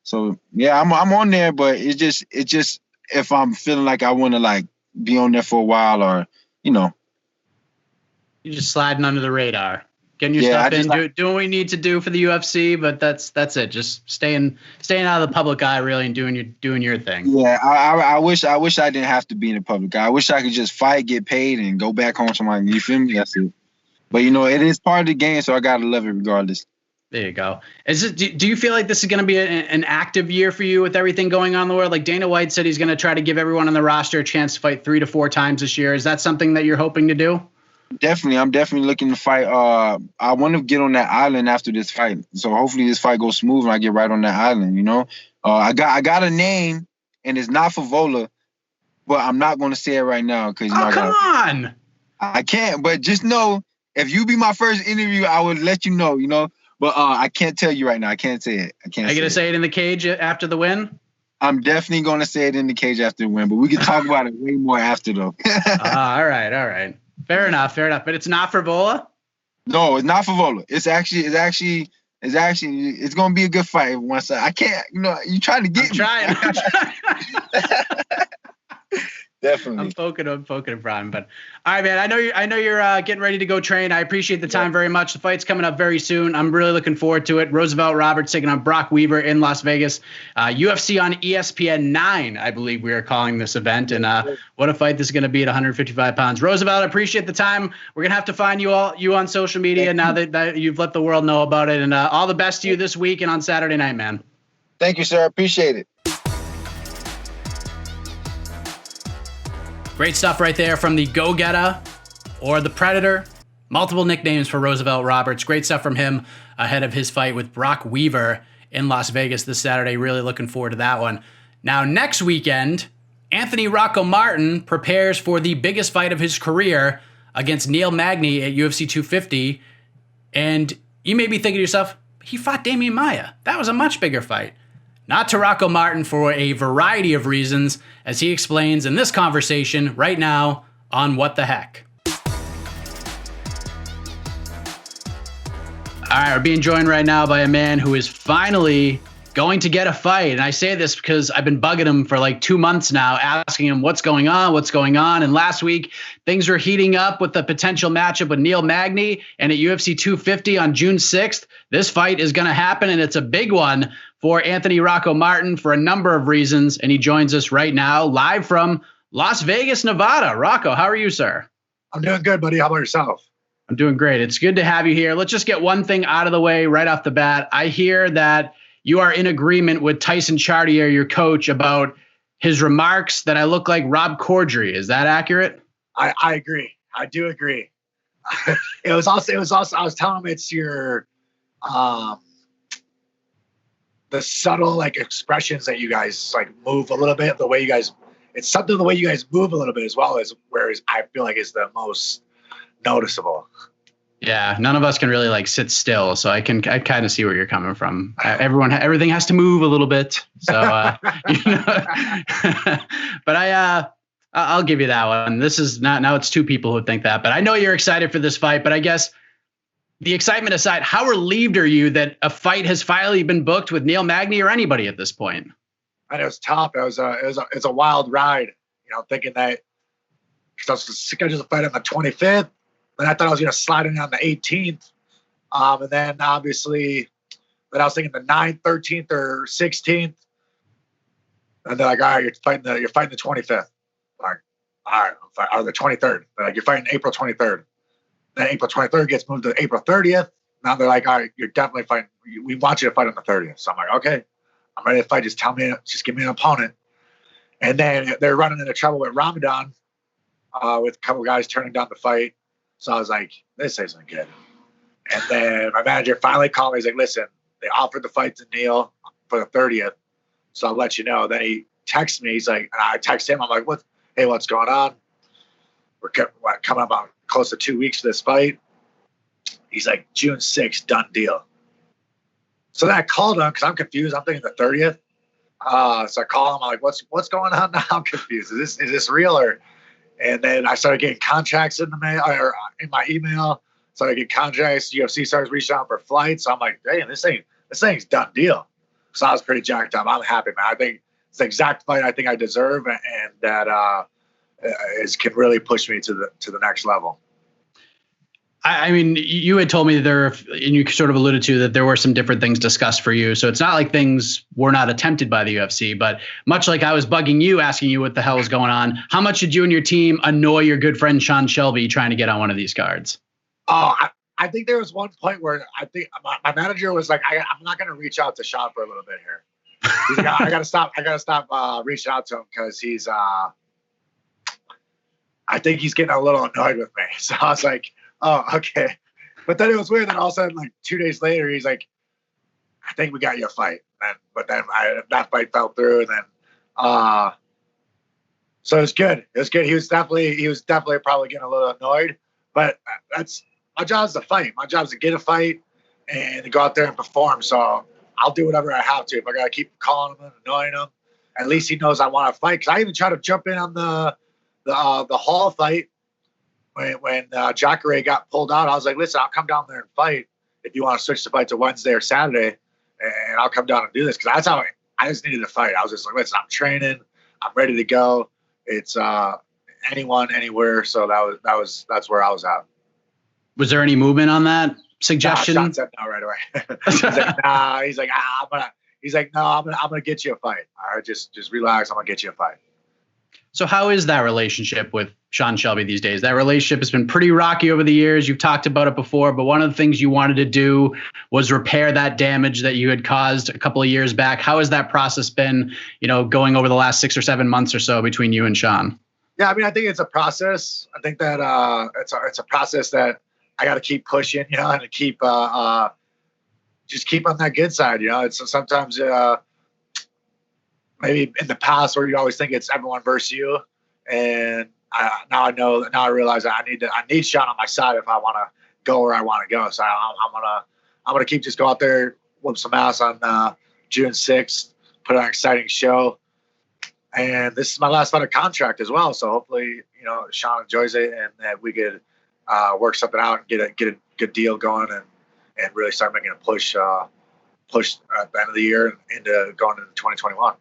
So yeah, I'm on there, but it's just if I'm feeling like I want to like be on there for a while or You're just sliding under the radar, getting your stuff in, doing what we need to do for the UFC. But that's it. Just staying out of the public eye, really, and doing your thing. Yeah, I wish I didn't have to be in the public eye. I wish I could just fight, get paid, and go back home to my. You feel me? That's it. But it is part of the game, so I gotta love it regardless. There you go. Do you feel like this is going to be an active year for you with everything going on in the world? Like Dana White said, he's going to try to give everyone on the roster a chance to fight 3 to 4 times this year. Is that something that you're hoping to do? Definitely. I'm definitely looking to fight. I want to get on that island after this fight. So hopefully this fight goes smooth and I get right on that island, I got a name and it's not for Vola, but I'm not going to say it right now because come on. I can't, but just know if you be my first interview, I would let you know, But I can't tell you right now. I can't say it. Are you going to say it in the cage after the win? I'm definitely going to say it in the cage after the win, but we can talk about it way more after though. All right. Fair enough. But it's not for Vola? No, it's not for Vola. It's going to be a good fight. Once I can't, you trying to get me. I'm trying. Definitely. I'm poking at Brian. But all right, man. I know you're getting ready to go train. I appreciate the time very much. The fight's coming up very soon. I'm really looking forward to it. Roosevelt Roberts taking on Brok Weaver in Las Vegas. UFC on ESPN 9, I believe we are calling this event. And what a fight this is going to be at 155 pounds. Roosevelt, I appreciate the time. We're gonna have to find you on social media now that you've let the world know about it. And all the best to you this week and on Saturday night, man. Thank you, sir. I appreciate it. Great stuff right there from the Go-Getter or the Predator. Multiple nicknames for Roosevelt Roberts. Great stuff from him ahead of his fight with Brok Weaver in Las Vegas this Saturday. Really looking forward to that one. Now, next weekend, Anthony Rocco Martin prepares for the biggest fight of his career against Neil Magny at UFC 250. And you may be thinking to yourself, he fought Damian Maia. That was a much bigger fight. Not to Rocco Martin for a variety of reasons, as he explains in this conversation right now on What the Heck. All right, we're being joined right now by a man who is finally going to get a fight. And I say this because I've been bugging him for like 2 months now, asking him what's going on. And last week, things were heating up with the potential matchup with Neil Magny. And at UFC 250 on June 6th, this fight is going to happen. And it's a big one for Anthony Rocco Martin for a number of reasons. And he joins us right now, live from Las Vegas, Nevada. Rocco, how are you, sir? I'm doing good, buddy. How about yourself? I'm doing great. It's good to have you here. Let's just get one thing out of the way right off the bat. I hear that you are in agreement with Tyson Chartier, your coach, about his remarks that I look like Rob Corddry. Is that accurate? I agree. I do agree. It was also, I was telling him it's your, the subtle like expressions that you guys like move a little bit, the way you guys, it's something the way you guys move a little bit as well as whereas I feel like is the most noticeable. Yeah, none of us can really like sit still, so I kind of see where you're coming from. Everything has to move a little bit, so but I'll give you that one. This is not now. It's two people who think that, but I know you're excited for this fight. But I guess the excitement aside, how relieved are you that a fight has finally been booked with Neil Magny or anybody at this point? And it was tough. It's a wild ride. You know, thinking that because I was scheduled to fight on the 25th. And I thought I was going to slide in on the 18th. And then obviously, I was thinking the 9th, 13th, or 16th. And they're like, all right, you're fighting the 25th. Like, all right, or the 23rd. They're like, you're fighting April 23rd. Then April 23rd gets moved to April 30th. Now they're like, all right, you're definitely fighting. We want you to fight on the 30th. So I'm like, okay, I'm ready to fight. Just give me an opponent. And then they're running into trouble with Ramadan, with a couple guys turning down the fight. So I was like, this isn't good. And then my manager finally called me. He's like, listen, they offered the fight to Neil for the 30th. So I'll let you know. Then he texts me. He's like, and I text him. I'm like, what's going on? We're coming up on close to 2 weeks for this fight. He's like, June 6th, done deal. So then I called him because I'm confused. I'm thinking the 30th. So I call him. I'm like, what's going on now? I'm confused. Is this real or? And then I started getting contracts in the mail or in my email. Started getting contracts. UFC starts reaching out for flights. So I'm like, hey, this thing's done deal. So I was pretty jacked up. I'm happy, man. I think it's the exact fight I think I deserve, and that can really push me to the next level. I mean, you had told me and you sort of alluded to that there were some different things discussed for you. So it's not like things were not attempted by the UFC, but much like I was bugging you, asking you what the hell was going on, how much did you and your team annoy your good friend Sean Shelby trying to get on one of these cards? Oh, I think there was one point where I think my manager was like, I'm not going to reach out to Sean for a little bit here. He's like, I got to stop reaching out to him because he's, I think he's getting a little annoyed with me. So I was like, oh, okay. But then it was weird. Then all of a sudden, like 2 days later, he's like, I think we got you a fight. But then that fight fell through. And then, so it was good. It was good. He was definitely probably getting a little annoyed. But that's my job is to fight. My job is to get a fight and to go out there and perform. So I'll do whatever I have to. If I got to keep calling him and annoying him, at least he knows I want to fight. Because I even tried to jump in on the Hall fight. When Jacare got pulled out, I was like, listen, I'll come down there and fight if you want to switch the fight to Wednesday or Saturday, and I'll come down and do this. Because that's how I just needed to fight. I was just like, listen, I'm training. I'm ready to go. It's anyone, anywhere. So that's where I was at. Was there any movement on that suggestion? Sean said no right away. He's like, nah. He's like, no, I'm gonna get you a fight. All right, just relax. I'm gonna get you a fight. So how is that relationship with Sean Shelby these days? That relationship has been pretty rocky over the years. You've talked about it before, but one of the things you wanted to do was repair that damage that you had caused a couple of years back. How has that process been, going over the last 6 or 7 months or so between you and Sean? Yeah, I mean, I think it's a process. I think that it's a process that I got to keep pushing, and to keep just keep on that good side. It's sometimes maybe in the past where you always think it's everyone versus you, and now I realize that I need Sean on my side if I want to go where I want to go. So I'm gonna keep just go out there, whoop some ass on June 6th, put on an exciting show, and this is my last fight of contract as well. So hopefully Sean enjoys it and that we could work something out and get a good deal going and really start making a push at the end of the year and into going into 2021.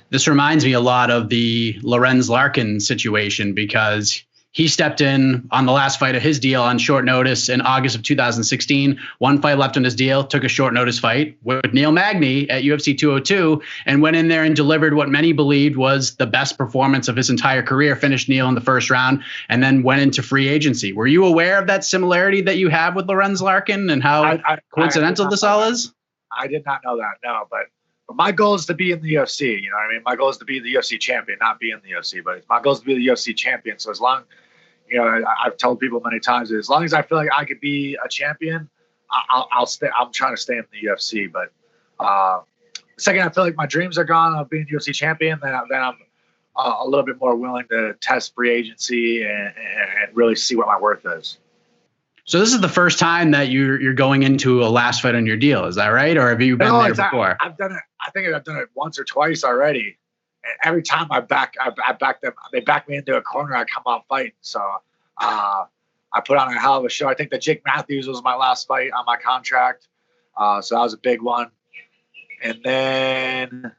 This reminds me a lot of the Lorenz Larkin situation because he stepped in on the last fight of his deal on short notice in August of 2016. One fight left on his deal, took a short notice fight with Neil Magny at UFC 202 and went in there and delivered what many believed was the best performance of his entire career, finished Neil in the first round, and then went into free agency. Were you aware of that similarity that you have with Lorenz Larkin and how coincidental this all is? I did not know that, no, but my goal is to be in the UFC. You know what I mean? My goal is to be the UFC champion, not be in the UFC. But my goal is to be the UFC champion. So as long, I've told people many times, as long as I feel like I could be a champion, I'll stay. I'm trying to stay in the UFC. But the second I feel like my dreams are gone of being UFC champion, then I'm a little bit more willing to test free agency and really see what my worth is. So this is the first time that you're going into a last fight on your deal, is that right? Or have you been there before? I've done it. I think I've done it once or twice already. And every time I back them, they back me into a corner. I come out fighting. So I put on a hell of a show. I think that Jake Matthews was my last fight on my contract. So that was a big one. And then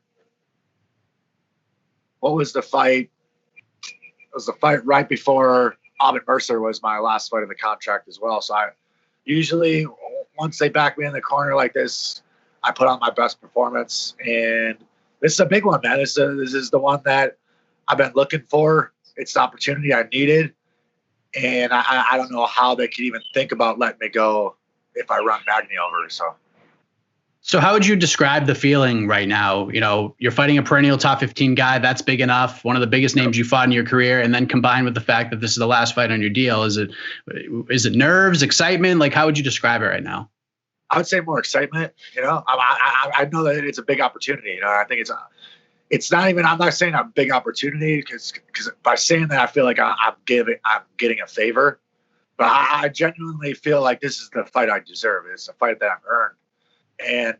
what was the fight? It was the fight right before Aubin Mercer was my last fight of the contract as well. So I usually, once they back me in the corner like this, I put on my best performance. And this is a big one, man. This is the one that I've been looking for. It's the opportunity I needed. And I don't know how they could even think about letting me go if I run Magny over. So how would you describe the feeling right now? You're fighting a perennial top 15 guy. That's big enough. One of the biggest names you fought in your career. And then combined with the fact that this is the last fight on your deal, is it nerves, excitement? Like, how would you describe it right now? I would say more excitement. I know that it's a big opportunity. I think it's not even, I'm not saying a big opportunity because by saying that, I feel like I'm getting a favor, but I genuinely feel like this is the fight I deserve. It's a fight that I've earned. And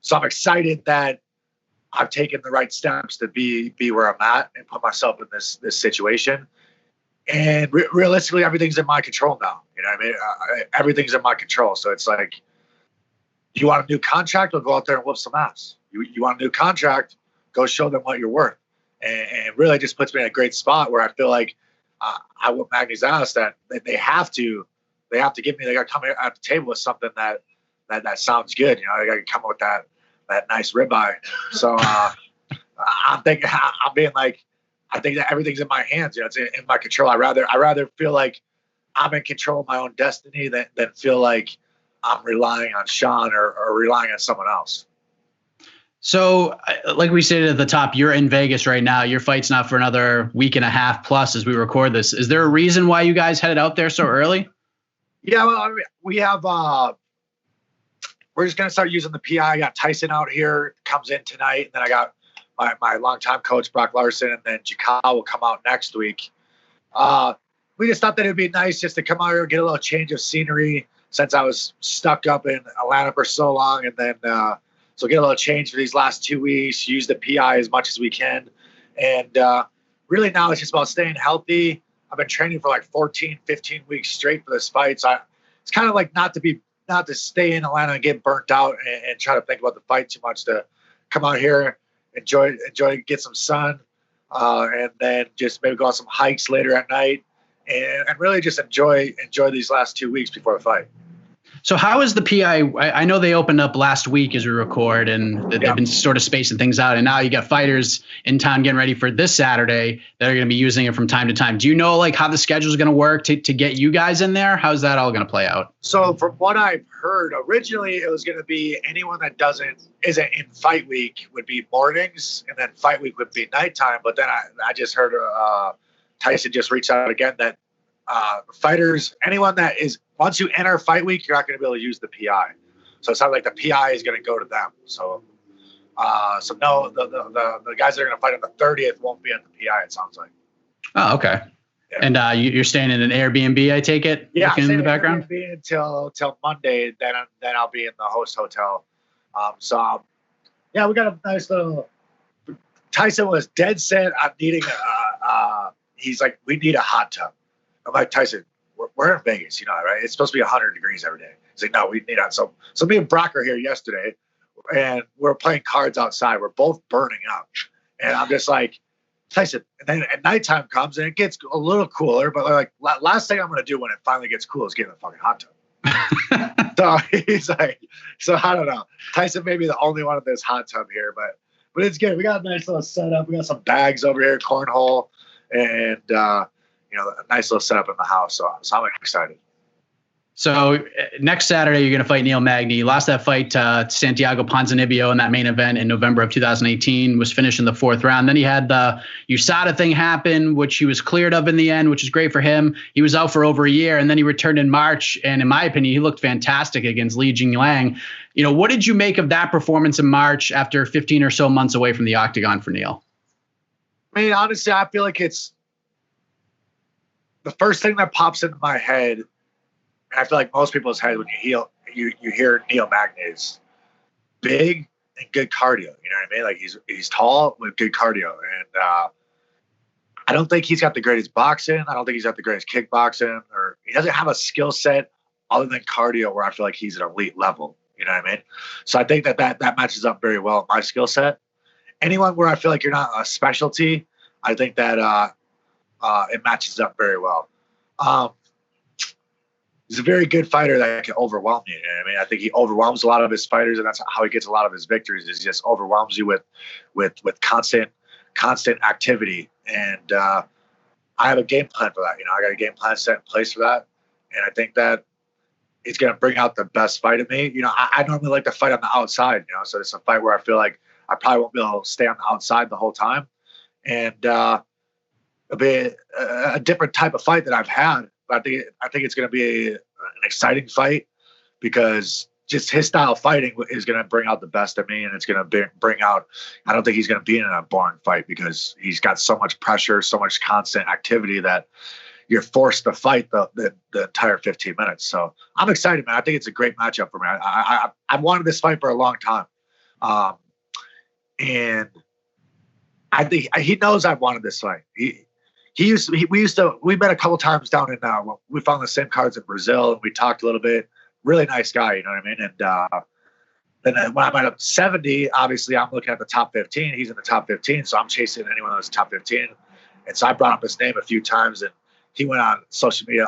so I'm excited that I've taken the right steps to be where I'm at and put myself in this situation. And realistically, everything's in my control now. You know what I mean? Everything's in my control. So it's like, you want a new contract? I'll go out there and whoop some ass. You want a new contract? Go show them what you're worth. And it really just puts me in a great spot where I feel like I whoop Magny's ass that they have to give me, they got to come at the table with something that sounds good. They got to come up with that nice ribeye. So I'm being like, I think that everything's in my hands. It's in my control. I rather feel like I'm in control of my own destiny than feel like I'm relying on Sean or relying on someone else. So like we stated at the top, you're in Vegas right now. Your fight's not for another week and a half plus as we record this. Is there a reason why you guys headed out there so early? Yeah, well, I mean, we have we're just going to start using the PI. I got Tyson out here, comes in tonight. And then I got my longtime coach, Brok Larson, and then Jakal will come out next week. We just thought that it'd be nice just to come out here and get a little change of scenery since I was stuck up in Atlanta for so long. And then, so get a little change for these last 2 weeks, use the PI as much as we can. And really now it's just about staying healthy. I've been training for like 14, 15 weeks straight for this fight. So it's kind of like not to stay in Atlanta and get burnt out and try to think about the fight too much, to come out here, enjoy, get some sun, and then just maybe go on some hikes later at night and really just enjoy these last 2 weeks before the fight. So how is the PI? I know they opened up last week as we record, and they've been sort of spacing things out. And now you got fighters in town getting ready for this Saturday that are going to be using it from time to time. Do you know like how the schedule is going to work to get you guys in there? How's that all going to play out? So from what I've heard, originally it was going to be anyone that isn't in fight week would be mornings, and then fight week would be nighttime. But then I just heard Tyson just reached out again that fighters, anyone that is, once you enter fight week, you're not going to be able to use the PI. So it sounds like the PI is going to go to them. So no, the guys that are going to fight on the 30th won't be at the PI, it sounds like. Oh, okay. Yeah. And you're staying in an Airbnb, I take it? Yeah, in the background? Airbnb until Monday, then I'll be in the host hotel. We got a nice little. Tyson was dead set on needing he's like, we need a hot tub. I'm like, Tyson, we're in Vegas, right? It's supposed to be 100 degrees every day. He's like, no, we need that. So me and Brok are here yesterday, and we're playing cards outside. We're both burning up, and I'm just like, Tyson. And then at nighttime comes and it gets a little cooler, but like last thing I'm gonna do when it finally gets cool is get in the fucking hot tub. So he's like, so I don't know. Tyson may be the only one in this hot tub here, but it's good. We got a nice little setup. We got some bags over here, cornhole, and a nice little setup in the house. So I'm excited. So next Saturday, you're going to fight Neil Magny. You lost that fight to Santiago Ponzinibbio in that main event in November of 2018, was finished in the 4th round. Then he had the USADA thing happen, which he was cleared of in the end, which is great for him. He was out for over a year, and then he returned in March. And in my opinion, he looked fantastic against Li Jingliang. What did you make of that performance in March after 15 or so months away from the octagon for Neil? I mean, honestly, I feel like it's the first thing that pops into my head. And I feel like most people's head when you hear Neil Magny is big and good cardio. You know what I mean? Like he's tall with good cardio, and I don't think he's got the greatest boxing. I don't think he's got the greatest kickboxing, or he doesn't have a skill set other than cardio where I feel like he's at elite level. You know what I mean? So I think that matches up very well with my skill set. Anyone where I feel like you're not a specialty, I think that it matches up very well. He's a very good fighter that can overwhelm you. You know what I mean? I think he overwhelms a lot of his fighters, and that's how he gets a lot of his victories. Is he just overwhelms you with constant activity. And I have a game plan for that. I got a game plan set in place for that, and I think that it's going to bring out the best fight of me. I normally like to fight on the outside. So it's a fight where I feel like I probably won't be able to stay on the outside the whole time, and it'll be a different type of fight that I've had. I think it's going to be an exciting fight because just his style of fighting is going to bring out the best of me, and it's going to bring out. I don't think he's going to be in a boring fight because he's got so much pressure, so much constant activity that you're forced to fight the entire 15 minutes. So I'm excited, man. I think it's a great matchup for me. I've wanted this fight for a long time, and I think he knows I've wanted this fight. We met a couple times down in, we found the same cards in Brazil, and we talked a little bit. Really nice guy, you know what I mean? And then when I'm at 70, obviously I'm looking at the top 15. He's in the top 15, so I'm chasing anyone that's top 15. And so I brought up his name a few times, and he went on social media,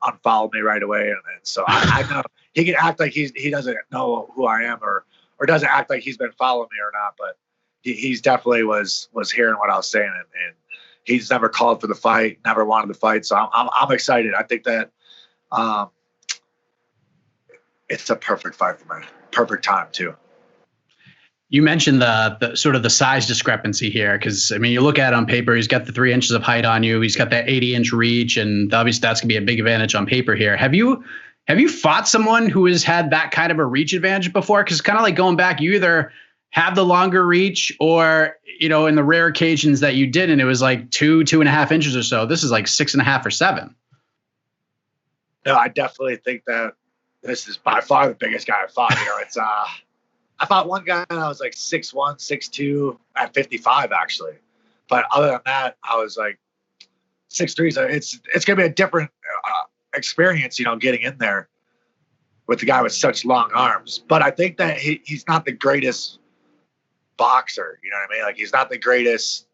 unfollowed me right away. And so I know he can act like he doesn't know who I am, or doesn't act like he's been following me or not, but he's definitely was hearing what I was saying, and he's never called for the fight, never wanted the fight. So I'm excited. I think that it's a perfect fight for me. Perfect time too. You mentioned the sort of the size discrepancy here, because you look at it on paper, he's got the 3 inches of height on you. He's got that 80-inch reach, and obviously that's gonna be a big advantage on paper here. Have you fought someone who has had that kind of a reach advantage before? Because kind of like going back, you either have the longer reach, or in the rare occasions that you didn't, it was like 2.5 inches or so. This is like 6.5 or 7. No, I definitely think that this is by far the biggest guy I've fought. It's I fought one guy and I was like 6'1", 6'2" at 55 actually, but other than that, I was like 6'3". So it's gonna be a different experience, getting in there with the guy with such long arms. But I think that he's not the greatest boxer, you know what I mean? Like he's not the greatest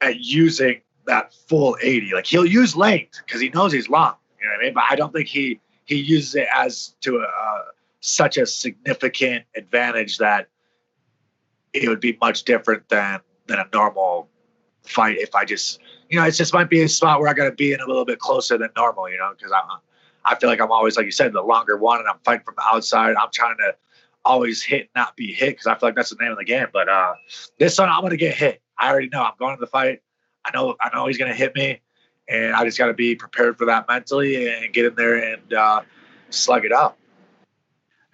at using that full 80. Like he'll use length because he knows he's long, you know what I mean? But I don't think he he uses it as to such a significant advantage that it would be much different than a normal fight if I just, it just might be a spot where I got to be in a little bit closer than normal, because I feel like I'm always, like you said, the longer one, and I'm fighting from the outside. I'm trying to always hit, not be hit, because I feel like that's the name of the game. But this one, I'm going to get hit. I already know. I'm going to the fight. I know he's going to hit me, and I just got to be prepared for that mentally and get in there and slug it out.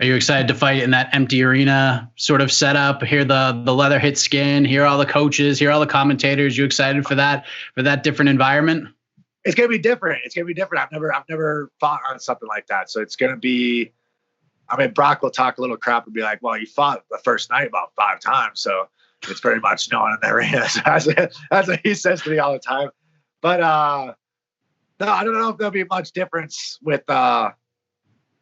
Are you excited to fight in that empty arena sort of setup? Hear the leather hit skin, hear all the coaches, hear all the commentators. You excited for that different environment? It's gonna be different. I've never fought on something like that. So it's gonna be, Brok will talk a little crap and be like, well, you fought the first night about 5 times, so it's pretty much no one in the arena. That's what he says to me all the time. But no, I don't know if there'll be much difference with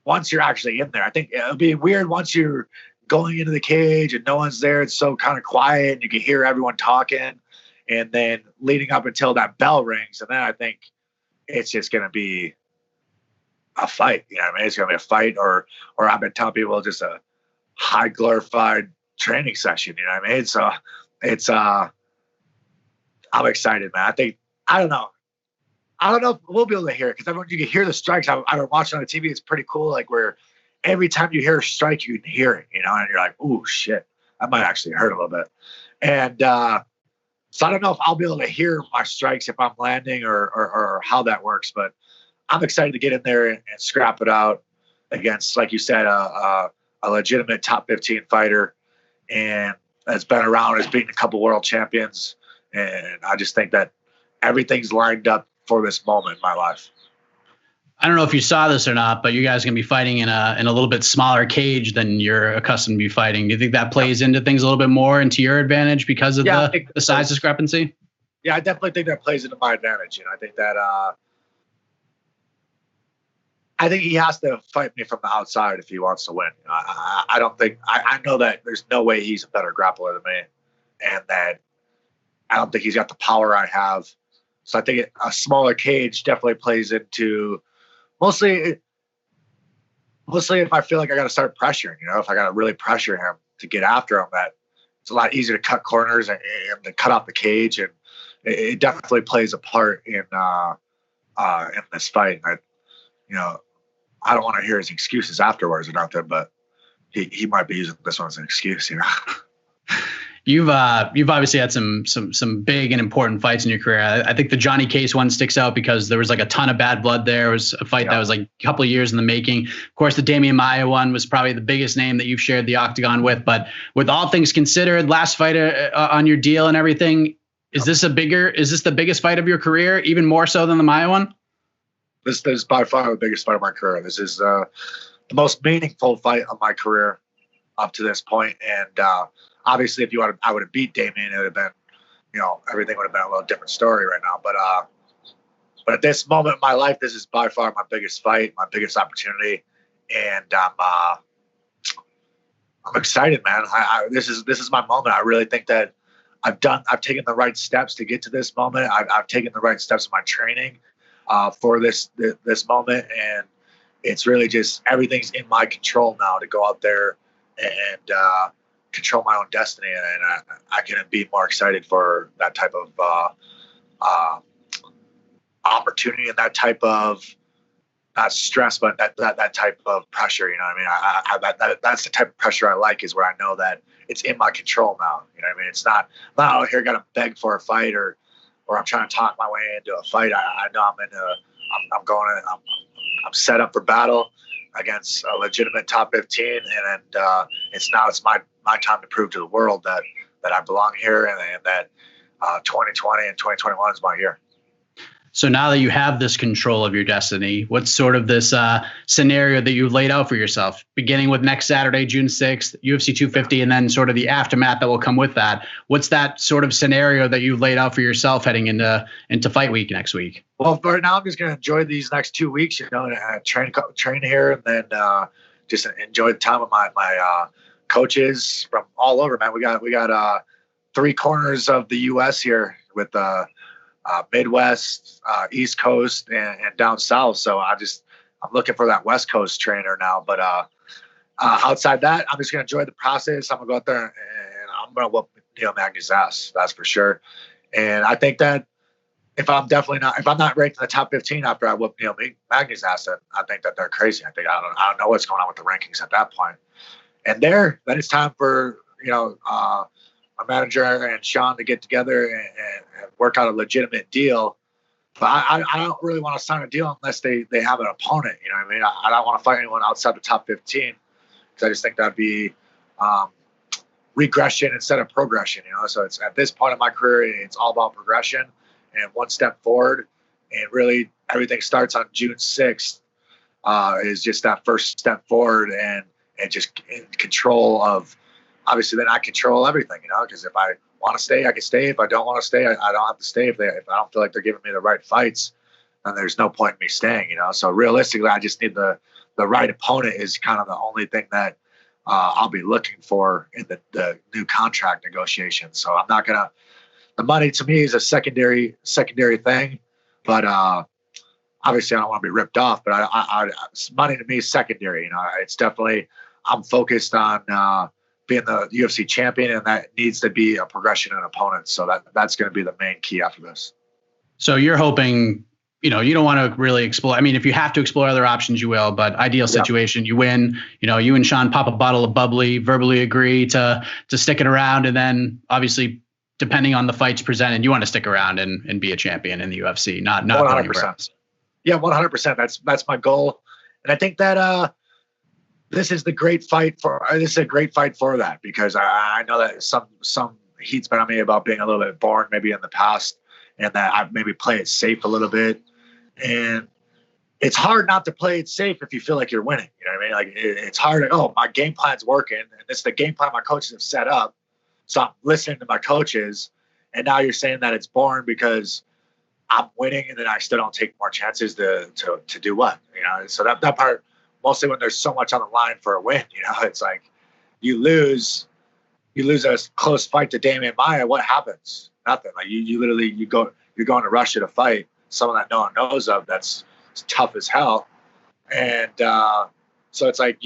once you're actually in there. I think it'll be weird once you're going into the cage and no one's there. It's so kind of quiet and you can hear everyone talking, and then leading up until that bell rings. And then I think it's just going to be a fight. It's going to be a fight, or I've been telling people, just a high glorified training session. So it's, I'm excited, man. I don't know if we'll be able to hear it, because you can hear the strikes. I've been watching on the TV. It's pretty cool. Like, where every time you hear a strike, you can hear it, and you're like, "Ooh, shit, that might actually hurt a little bit." And so I don't know if I'll be able to hear my strikes if I'm landing or how that works. But I'm excited to get in there and scrap it out against, like you said, a legitimate top 15 fighter, and has been around, has beaten a couple world champions, and I just think that everything's lined up for this moment in my life. I don't know if you saw this or not, but you guys are going to be fighting in a little bit smaller cage than you're accustomed to be fighting. Do you think that plays into things a little bit more into your advantage because of the size discrepancy? Yeah, I definitely think that plays into my advantage. I think that I think he has to fight me from the outside if he wants to win. I don't think I know that there's no way he's a better grappler than me, and that I don't think he's got the power I have. So I think a smaller cage definitely plays into mostly if I feel like I got to start pressuring, if I got to really pressure him to get after him, that it's a lot easier to cut corners and to cut off the cage. And it definitely plays a part in this fight. I don't want to hear his excuses afterwards or nothing, but he might be using this one as an excuse, You've obviously had some big and important fights in your career. I think the Johnny Case one sticks out because there was like a ton of bad blood there. It was a fight that was like a couple of years in the making. Of course, the Damian Maia one was probably the biggest name that you've shared the octagon with. But with all things considered, last fight on your deal and everything, is this the biggest fight of your career, even more so than the Maia one? This is by far the biggest fight of my career. This is the most meaningful fight of my career up to this point. And obviously, if I would have beat Damian, it would have been, everything would have been a little different story right now. But at this moment in my life, this is by far my biggest fight, my biggest opportunity, and I'm excited, man. This is my moment. I really think that I've taken the right steps to get to this moment. I've taken the right steps in my training for this moment, and it's really just everything's in my control now to go out there and control my own destiny, and I couldn't be more excited for that type of opportunity and that type of not stress, but that type of pressure. That's the type of pressure I like, is where I know that it's in my control now. It's not out here got to beg for a fight or I'm trying to talk my way into a fight. I know I'm set up for battle against a legitimate top 15, and it's my time to prove to the world that I belong here, and that 2020 and 2021 is my year. So now that you have this control of your destiny, what's sort of this scenario that you've laid out for yourself, beginning with next Saturday, June 6th, UFC 250, and then sort of the aftermath that will come with that? What's that sort of scenario that you've laid out for yourself heading into fight week next week? Well, right now I'm just going to enjoy these next 2 weeks, train here, and then just enjoy the time with my coaches from all over, man. We got 3 corners of the U.S. here with Midwest, East Coast, and down south. So I'm looking for that West Coast trainer now. But outside that, I'm just going to enjoy the process. I'm going to go out there and I'm going to whoop Neil Magny's ass. That's for sure. And I think that if I'm not ranked in the top 15 after I whoop Neil Magny's ass, then I think that they're crazy. I don't know what's going on with the rankings at that point. And then it's time for, my manager and Sean to get together and work out a legitimate deal. But I don't really want to sign a deal unless they have an opponent. You know what I mean? I don't want to fight anyone outside the top 15 because I just think that'd be regression instead of progression. So it's at this point in my career, it's all about progression and one step forward. And really, everything starts on June 6th. Is just that first step forward and just in control of. Obviously, then I control everything, because if I want to stay, I can stay. If I don't want to stay, I don't have to stay. If I don't feel like they're giving me the right fights, then there's no point in me staying, So realistically, I just need the right opponent is kind of the only thing that I'll be looking for in the new contract negotiations. So I'm not going to – the money to me is a secondary thing. But obviously, I don't want to be ripped off. But money to me is secondary. It's definitely – I'm focused on being the UFC champion, and that needs to be a progression in opponents. So that's going to be the main key after this. So you're hoping, you don't want to really explore. I mean, if you have to explore other options, you will, but ideal situation, you win, you and Sean pop a bottle of bubbly, verbally agree to stick it around. And then obviously, depending on the fights presented, you want to stick around and be a champion in the UFC, not 100%. Yeah, 100%. That's my goal. And I think that, this is a great fight for that, because I know that some heat's been on me about being a little bit boring maybe in the past, and that I maybe play it safe a little bit. And it's hard not to play it safe if you feel like you're winning. You know what I mean? Like it's hard. My game plan's working, and it's the game plan my coaches have set up. So I'm listening to my coaches, and now you're saying that it's boring because I'm winning, and then I still don't take more chances to do what? So that part. Mostly when there's so much on the line for a win, it's like you lose a close fight to Damian Maia. What happens? Nothing. Like you're going to Russia to fight someone that no one knows of. That's tough as hell. And so it's like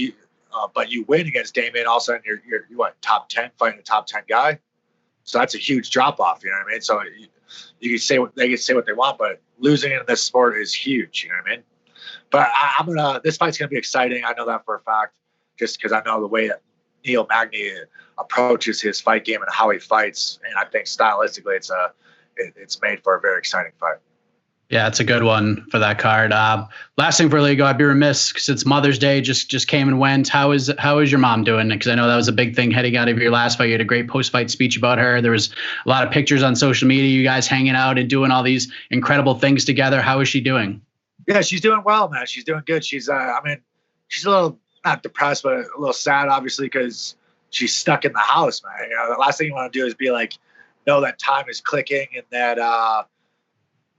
but you win against Damian. All of a sudden you're what, top 10 fighting a top 10 guy. So that's a huge drop off. You know what I mean? So you can say they can say what they want, but losing in this sport is huge. You know what I mean? But this fight's going to be exciting. I know that for a fact, just because I know the way that Neil Magny approaches his fight game and how he fights. And I think stylistically, it's made for a very exciting fight. Yeah, it's a good one for that card. Last thing for Lego, I'd be remiss because it's Mother's Day, just came and went. How is your mom doing? Because I know that was a big thing heading out of your last fight. You had a great post-fight speech about her. There was a lot of pictures on social media, you guys hanging out and doing all these incredible things together. How is she doing? Yeah, she's doing well, man. She's doing good. She's she's a little not depressed, but a little sad, obviously, because she's stuck in the house, man. The last thing you want to do is be like, know that time is clicking and that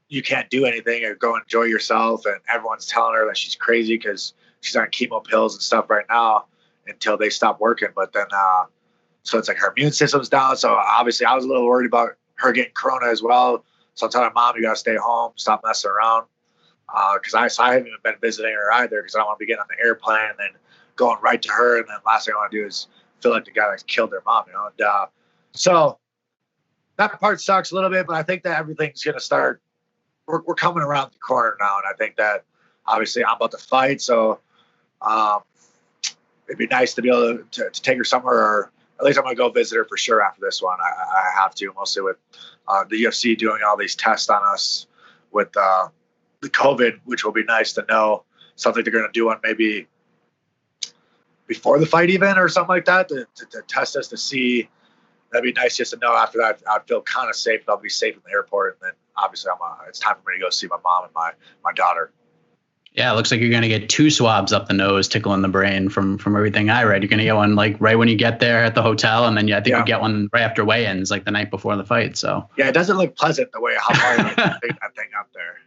you can't do anything or go enjoy yourself. And everyone's telling her that she's crazy because she's on chemo pills and stuff right now until they stop working. But then, so it's like her immune system's down. So obviously, I was a little worried about her getting corona as well. So I'm telling her, Mom, you got to stay home, stop messing around. Because I haven't even been visiting her either because I don't want to be getting on the airplane and then going right to her. And then last thing I want to do is feel like the guy that killed their mom, And so that part sucks a little bit, but I think that everything's going to start. We're coming around the corner now. And I think that obviously I'm about to fight. So it'd be nice to be able to take her somewhere, or at least I'm going to go visit her for sure after this one. I have to, mostly with the UFC doing all these tests on us with the COVID, which will be nice to know something they're going to do on maybe before the fight even or something like that to test us to see. That'd be nice just to know. After that, I'd feel kind of safe. I'll be safe in the airport. And then obviously it's time for me to go see my mom and my daughter. Yeah, it looks like you're going to get 2 swabs up the nose, tickling the brain from everything I read. You're going to get one like right when you get there at the hotel. And then I think you get one right after weigh-ins, like the night before the fight. So yeah, it doesn't look pleasant the way how far you take that thing up there.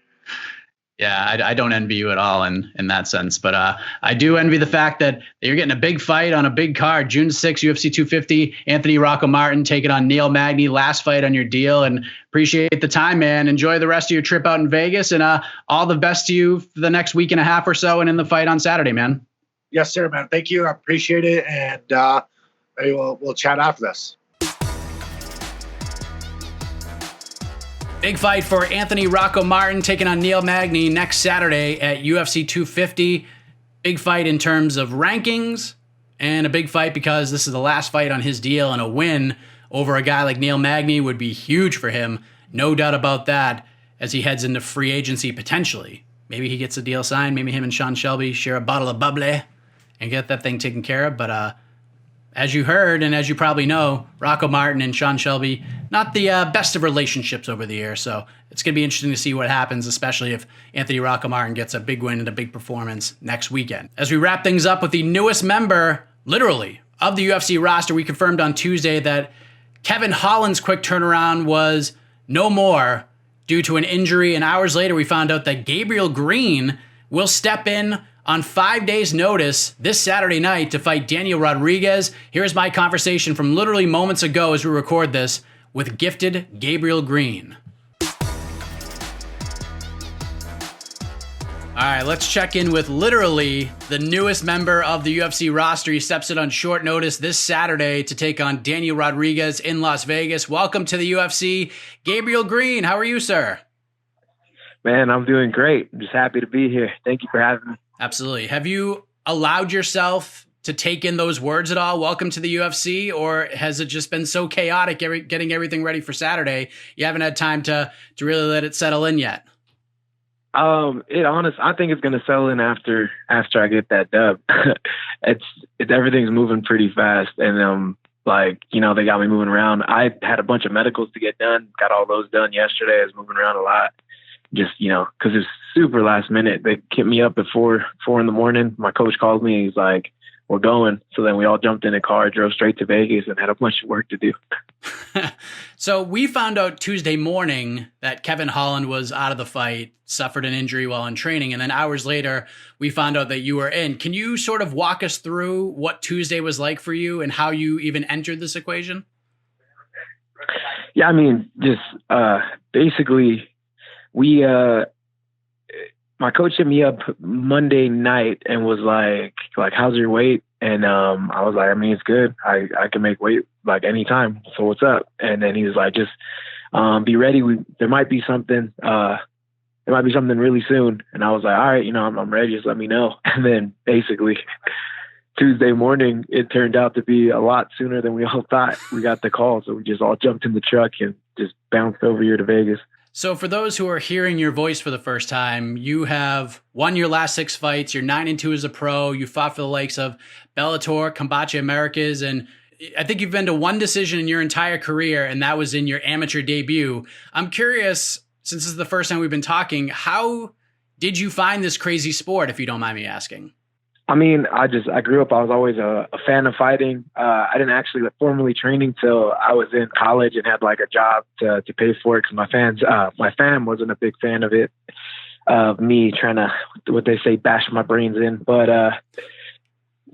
Yeah, I don't envy you at all in that sense. But I do envy the fact that you're getting a big fight on a big card. June 6th, UFC 250, Anthony Rocco Martin taking on Neil Magny, last fight on your deal. And appreciate the time, man. Enjoy the rest of your trip out in Vegas. And all the best to you for the next week and a half or so and in the fight on Saturday, man. Yes, sir, man. Thank you. I appreciate it. And maybe we'll chat after this. Big fight for Anthony Rocco Martin taking on Neil Magny next Saturday at UFC 250. Big fight in terms of rankings, and a big fight because this is the last fight on his deal, and a win over a guy like Neil Magny would be huge for him. No doubt about that, as he heads into free agency potentially. Maybe he gets a deal signed. Maybe him and Sean Shelby share a bottle of bubbly and get that thing taken care of. But as you heard, and as you probably know, Rocco Martin and Sean Shelby, not the best of relationships over the year. So it's going to be interesting to see what happens, especially if Anthony Rocco Martin gets a big win and a big performance next weekend. As we wrap things up with the newest member, literally, of the UFC roster, we confirmed on Tuesday that Kevin Holland's quick turnaround was no more due to an injury. And hours later, we found out that Gabriel Green will step in on 5 days' notice this Saturday night to fight Daniel Rodriguez. Here's my conversation from literally moments ago as we record this with gifted Gabriel Green. All right, let's check in with literally the newest member of the UFC roster. He steps in on short notice this Saturday to take on Daniel Rodriguez in Las Vegas. Welcome to the UFC, Gabriel Green. How are you, sir? Man, I'm doing great. I'm just happy to be here. Thank you for having me. Absolutely. Have you allowed yourself to take in those words at all? Welcome to the UFC, or has it just been so chaotic getting everything ready for Saturday? You haven't had time to really let it settle in yet. I think it's gonna settle in after I get that dub. It's everything's moving pretty fast, and they got me moving around. I had a bunch of medicals to get done. Got all those done yesterday. I was moving around a lot. Just, because it was super last minute. They hit me up at 4 in the morning. My coach called me. He's like, we're going. So then we all jumped in a car, drove straight to Vegas, and had a bunch of work to do. So we found out Tuesday morning that Kevin Holland was out of the fight, suffered an injury while in training. And then hours later, we found out that you were in. Can you sort of walk us through what Tuesday was like for you and how you even entered this equation? Yeah, just basically... my coach hit me up Monday night and was like, how's your weight? And I was like, it's good. I can make weight like anytime. So what's up? And then he was like, just be ready. There might be something. There might be something really soon. And I was like, all right, I'm ready. Just let me know. And then basically Tuesday morning, it turned out to be a lot sooner than we all thought. We got the call, so we just all jumped in the truck and just bounced over here to Vegas. So for those who are hearing your voice for the first time, you have won your last 6 fights. You're 9-2 as a pro. You fought for the likes of Bellator, Combate Americas, and I think you've been to one decision in your entire career, and that was in your amateur debut. I'm curious, since this is the first time we've been talking, how did you find this crazy sport, if you don't mind me asking? I grew up, I was always a fan of fighting. I didn't actually formally training till I was in college and had like a job to pay for it because my fam wasn't a big fan of it, of me trying to, what they say, bash my brains in. But as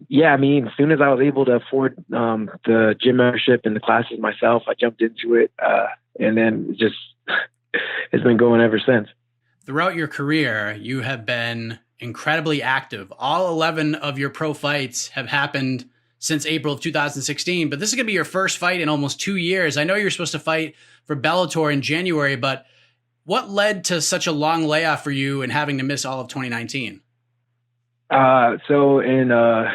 soon as I was able to afford the gym membership and the classes myself, I jumped into it. And then it's been going ever since. Throughout your career, you have been incredibly active. All 11 of your pro fights have happened since April of 2016, but this is going to be your first fight in almost 2 years. I know you're supposed to fight for Bellator in January, but what led to such a long layoff for you and having to miss all of 2019? So in the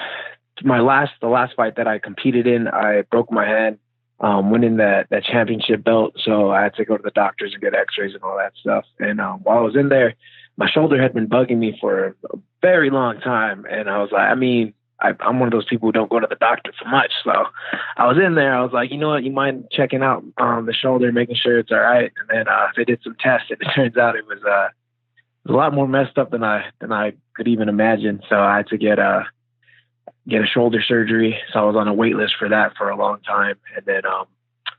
last fight that I competed in, I broke my hand winning that championship belt. So I had to go to the doctors and get x-rays and all that stuff. And while I was in there, my shoulder had been bugging me for a very long time. And I was like, I'm one of those people who don't go to the doctor so much. So I was in there. I was like, you know what, you mind checking out the shoulder, making sure it's all right. And then they did some tests, and it turns out it was a lot more messed up than I could even imagine. So I had to get a shoulder surgery. So I was on a wait list for that for a long time. And then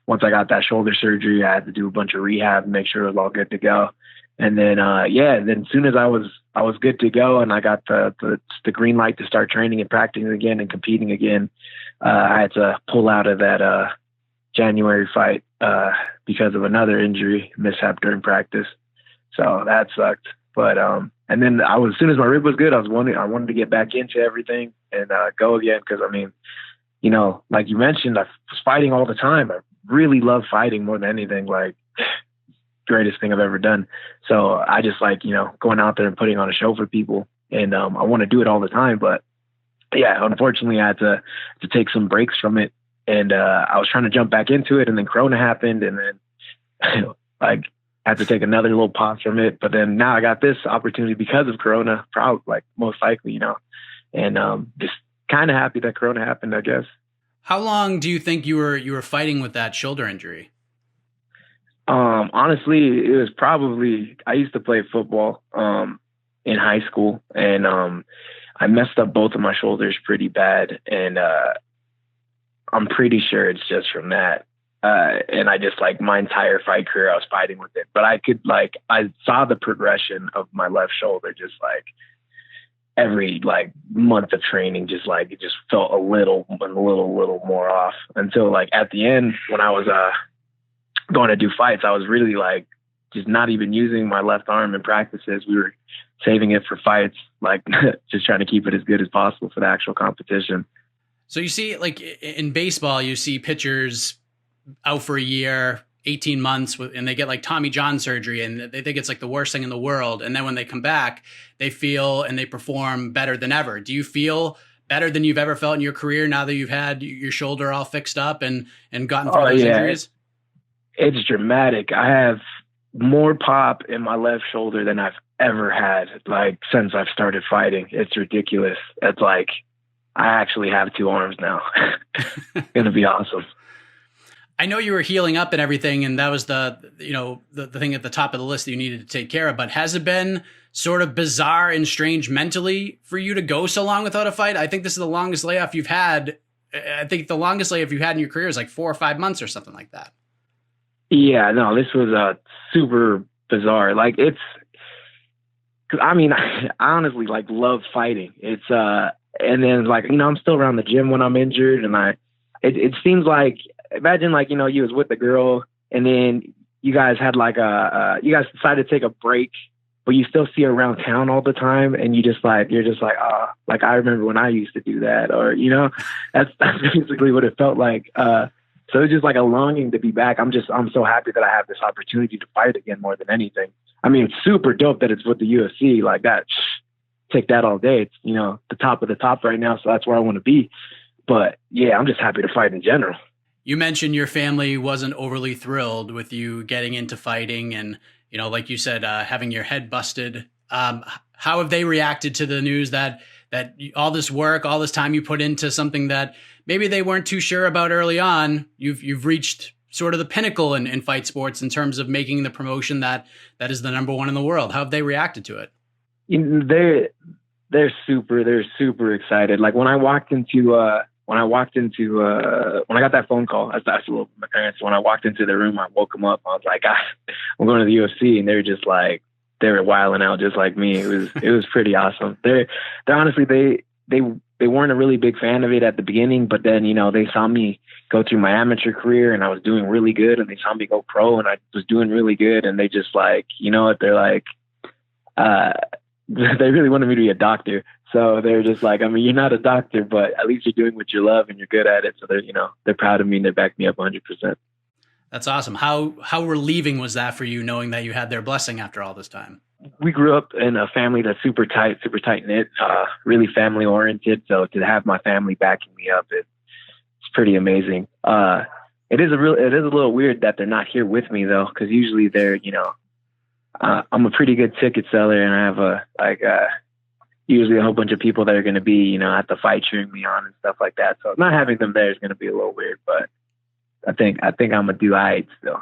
once I got that shoulder surgery, I had to do a bunch of rehab and make sure it was all good to go. And then, then as soon as I was good to go and I got the green light to start training and practicing again and competing again, I had to pull out of that January fight because of another injury mishap during practice. So that sucked. But and then as soon as my rib was good, I wanted to get back into everything and go again, because I mean, you know, like you mentioned, I was fighting all the time. I really love fighting more than anything. Like, greatest thing I've ever done. So I just like, you know, going out there and putting on a show for people, and I want to do it all the time. But yeah, unfortunately, I had to take some breaks from it, and I was trying to jump back into it, and then Corona happened, and then like I had to take another little pause from it. But then now I got this opportunity because of Corona, probably, like, most likely, you know, and just kind of happy that Corona happened, I guess. How long do you think you were fighting with that shoulder injury? Honestly, it was probably, I used to play football in high school, and I messed up both of my shoulders pretty bad, and I'm pretty sure it's just from that. And I just, like, my entire fight career, I was fighting with it. But I saw the progression of my left shoulder, just like every, like, month of training, just like it just felt a little more off, until, like, at the end, when I was going to do fights, I was really, like, just not even using my left arm in practices. We were saving it for fights, like just trying to keep it as good as possible for the actual competition. So you see, like, in baseball, you see pitchers out for a year, 18 months, and they get, like, Tommy John surgery, and they think it's, like, the worst thing in the world. And then when they come back, they feel and they perform better than ever. Do you feel better than you've ever felt in your career now that you've had your shoulder all fixed up and gotten through those injuries? It's dramatic. I have more pop in my left shoulder than I've ever had, like, since I've started fighting. It's ridiculous. It's like I actually have two arms now. It's gonna be awesome. I know you were healing up and everything, and that was the thing at the top of the list that you needed to take care of. But has it been sort of bizarre and strange mentally for you to go so long without a fight? I think this is the longest layoff you've had. I think the longest layoff you've had in your career is like 4 or 5 months or something like that. Yeah, no, this was super bizarre. Like, it's, cause I mean, I honestly, like, love fighting. It's, and then, like, you know, I'm still around the gym when I'm injured, and it seems like, imagine, like, you know, you was with a girl, and then you guys had, like, you guys decided to take a break, but you still see her around town all the time, and you're just like, like, I remember when I used to do that, or, you know, that's basically what it felt like. So it's just like a longing to be back. I'm so happy that I have this opportunity to fight again more than anything. I mean, it's super dope that it's with the UFC, like that. Take that all day. It's, you know, the top of the top right now. So that's where I want to be. But yeah, I'm just happy to fight in general. You mentioned your family wasn't overly thrilled with you getting into fighting, and, you know, like you said, having your head busted. How have they reacted to the news that all this work, all this time you put into something that maybe they weren't too sure about early on, you've reached sort of the pinnacle in fight sports in terms of making the promotion that is the number one in the world? How have they reacted to it? They're super excited. Like, when I got that phone call, I told my parents, when I walked into the room, I woke them up. I was like, I'm going to the UFC, and they were just like, they were wilding out just like me. It was pretty awesome. They're honestly, they weren't a really big fan of it at the beginning, but then, you know, they saw me go through my amateur career, and I was doing really good, and they saw me go pro, and I was doing really good, and they just, like, you know what, they're like, they really wanted me to be a doctor. So they're just like, I mean, you're not a doctor, but at least you're doing what you love and you're good at it. So they're proud of me, and they back me up 100%. That's awesome. How relieving was that for you, knowing that you had their blessing after all this time? We grew up in a family that's super tight knit, really family oriented. So to have my family backing me up, it's pretty amazing. It is a little weird that they're not here with me though, because usually they're, you know, I'm a pretty good ticket seller, and I have usually a whole bunch of people that are going to be, you know, at the fight cheering me on and stuff like that. So not having them there is going to be a little weird, but I think I'm gonna do all right still.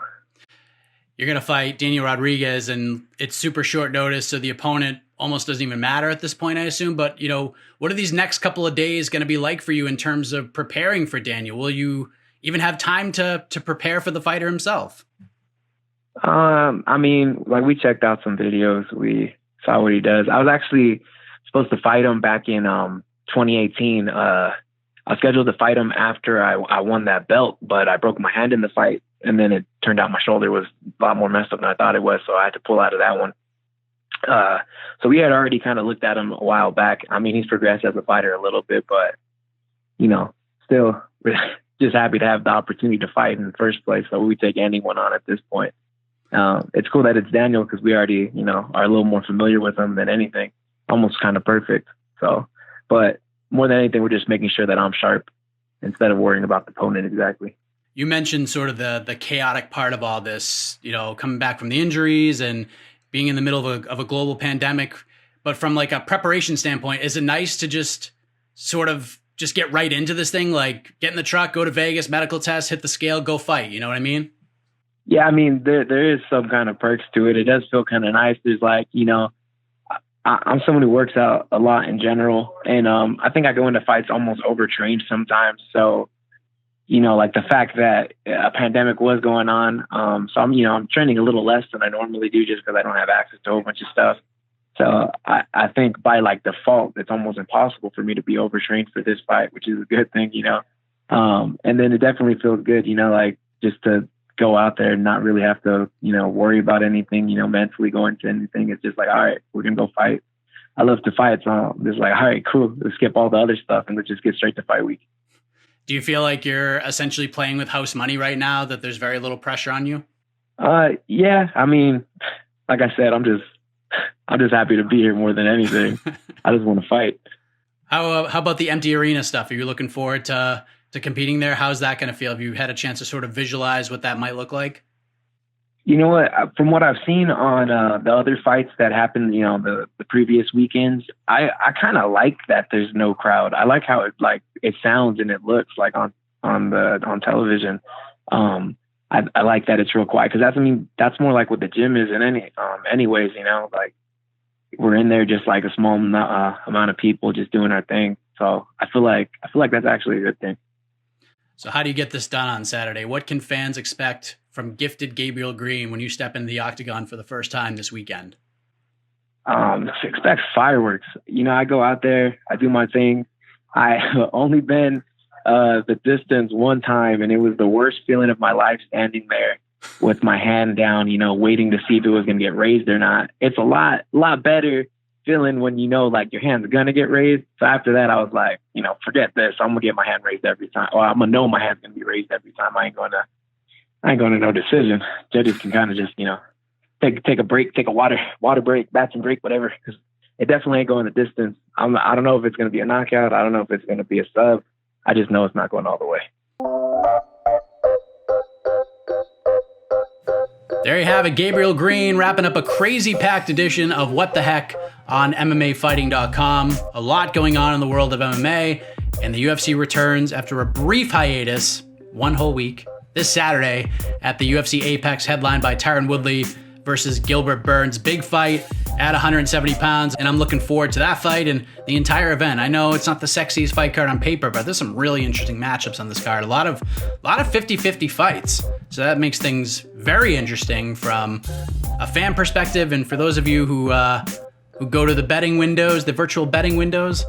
You're gonna fight Daniel Rodriguez, and it's super short notice, so the opponent almost doesn't even matter at this point, I assume. But, you know, what are these next couple of days going to be like for you in terms of preparing for Daniel? Will you even have time to prepare for the fighter himself? I mean, like we checked out some videos. We saw what he does. I was actually supposed to fight him back in 2018. I was scheduled to fight him after I won that belt, but I broke my hand in the fight, and then it turned out my shoulder was a lot more messed up than I thought it was, so I had to pull out of that one. So we had already kind of looked at him a while back. I mean, he's progressed as a fighter a little bit, but, you know, still just happy to have the opportunity to fight in the first place. So we take anyone on at this point. It's cool that it's Daniel because we already, you know, are a little more familiar with him than anything. Almost kind of perfect. So, but more than anything, we're just making sure that I'm sharp instead of worrying about the opponent exactly. You mentioned sort of the chaotic part of all this, you know, coming back from the injuries and being in the middle of a global pandemic. But from like a preparation standpoint, is it nice to just sort of just get right into this thing? Like get in the truck, go to Vegas, medical test, hit the scale, go fight. You know what I mean? Yeah, I mean, there is some kind of perks to it. It does feel kind of nice. There's like, you know, I'm someone who works out a lot in general. And I think I go into fights almost overtrained sometimes. So, you know, like the fact that a pandemic was going on. So I'm training a little less than I normally do just because I don't have access to a whole bunch of stuff. So I think by like default, it's almost impossible for me to be overtrained for this fight, which is a good thing, you know. And then it definitely feels good, you know, like just to go out there and not really have to, you know, worry about anything, you know, mentally going to anything. It's just like, all right, we're going to go fight. I love to fight. So I'm just like, all right, cool. Let's skip all the other stuff and let's just get straight to fight week. Do you feel like you're essentially playing with house money right now, that there's very little pressure on you? Yeah. I mean, like I said, I'm just happy to be here more than anything. I just want to fight. How about the empty arena stuff? Are you looking forward to competing there? How's that going to feel? Have you had a chance to sort of visualize what that might look like? You know what? From what I've seen on the other fights that happened, you know, the previous weekends, I kind of like that there's no crowd. I like how it sounds and it looks like on television. I like that it's real quiet because that's more like what the gym is in anyways, you know, like we're in there just like a small amount of people just doing our thing. So I feel like that's actually a good thing. So how do you get this done on Saturday? What can fans expect from gifted Gabriel Green when you step into the octagon for the first time this weekend? Expect fireworks. You know, I go out there, I do my thing. I only been the distance one time, and it was the worst feeling of my life standing there with my hand down, you know, waiting to see if it was going to get raised or not. It's a lot better feeling when you know, like, your hand's going to get raised. So after that, I was like, you know, forget this. I'm going to get my hand raised every time. Or I'm going to know my hand's going to be raised every time. I ain't going to no decision. Judges can kind of just, you know, take a break, take a water break, bathroom break, whatever. Because it definitely ain't going the distance. I don't know if it's going to be a knockout. I don't know if it's going to be a sub. I just know it's not going all the way. There you have it, Gabriel Green wrapping up a crazy packed edition of What the Heck on MMAfighting.com. A lot going on in the world of MMA, and the UFC returns after a brief hiatus, 1 whole week, this Saturday at the UFC Apex, headlined by Tyron Woodley versus Gilbert Burns. Big fight at 170 pounds, and I'm looking forward to that fight and the entire event. I know it's not the sexiest fight card on paper, but there's some really interesting matchups on this card. A lot of 50-50 fights. So that makes things very interesting from a fan perspective. And for those of you who go to the betting windows, the virtual betting windows,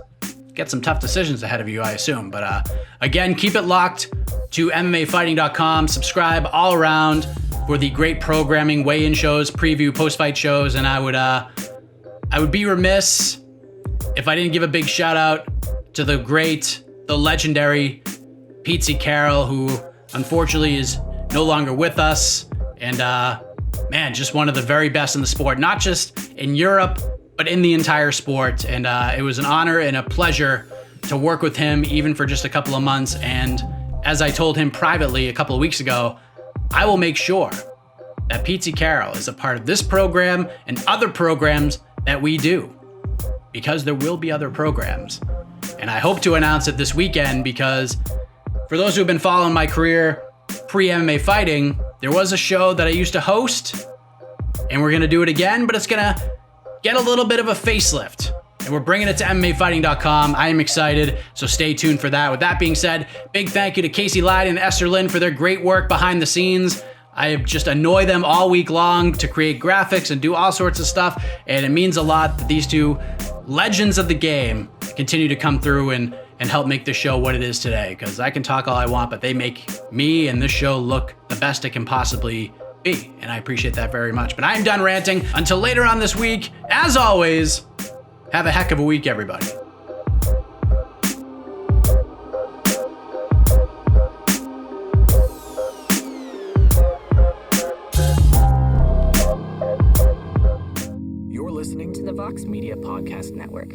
get some tough decisions ahead of you, I assume. But again, keep it locked to MMAfighting.com. Subscribe all around for the great programming, weigh-in shows, preview, post-fight shows. And I would be remiss if I didn't give a big shout out to the legendary Pete Carroll, who unfortunately is no longer with us. And man, just one of the very best in the sport, not just in Europe, but in the entire sport. And it was an honor and a pleasure to work with him, even for just a couple of months. And as I told him privately a couple of weeks ago, I will make sure that Pete Carroll is a part of this program and other programs that we do, because there will be other programs. And I hope to announce it this weekend, because for those who have been following my career pre-MMA fighting, there was a show that I used to host, and we're going to do it again, but it's going to get a little bit of a facelift. And we're bringing it to MMAfighting.com. I am excited, so stay tuned for that. With that being said, big thank you to Casey Lyde and Esther Lynn for their great work behind the scenes. I just annoy them all week long to create graphics and do all sorts of stuff. And it means a lot that these two legends of the game continue to come through and help make the show what it is today. Because I can talk all I want, but they make me and this show look the best it can possibly be. And I appreciate that very much. But I'm done ranting. Until later on this week, as always, have a heck of a week, everybody. You're listening to the Vox Media Podcast Network.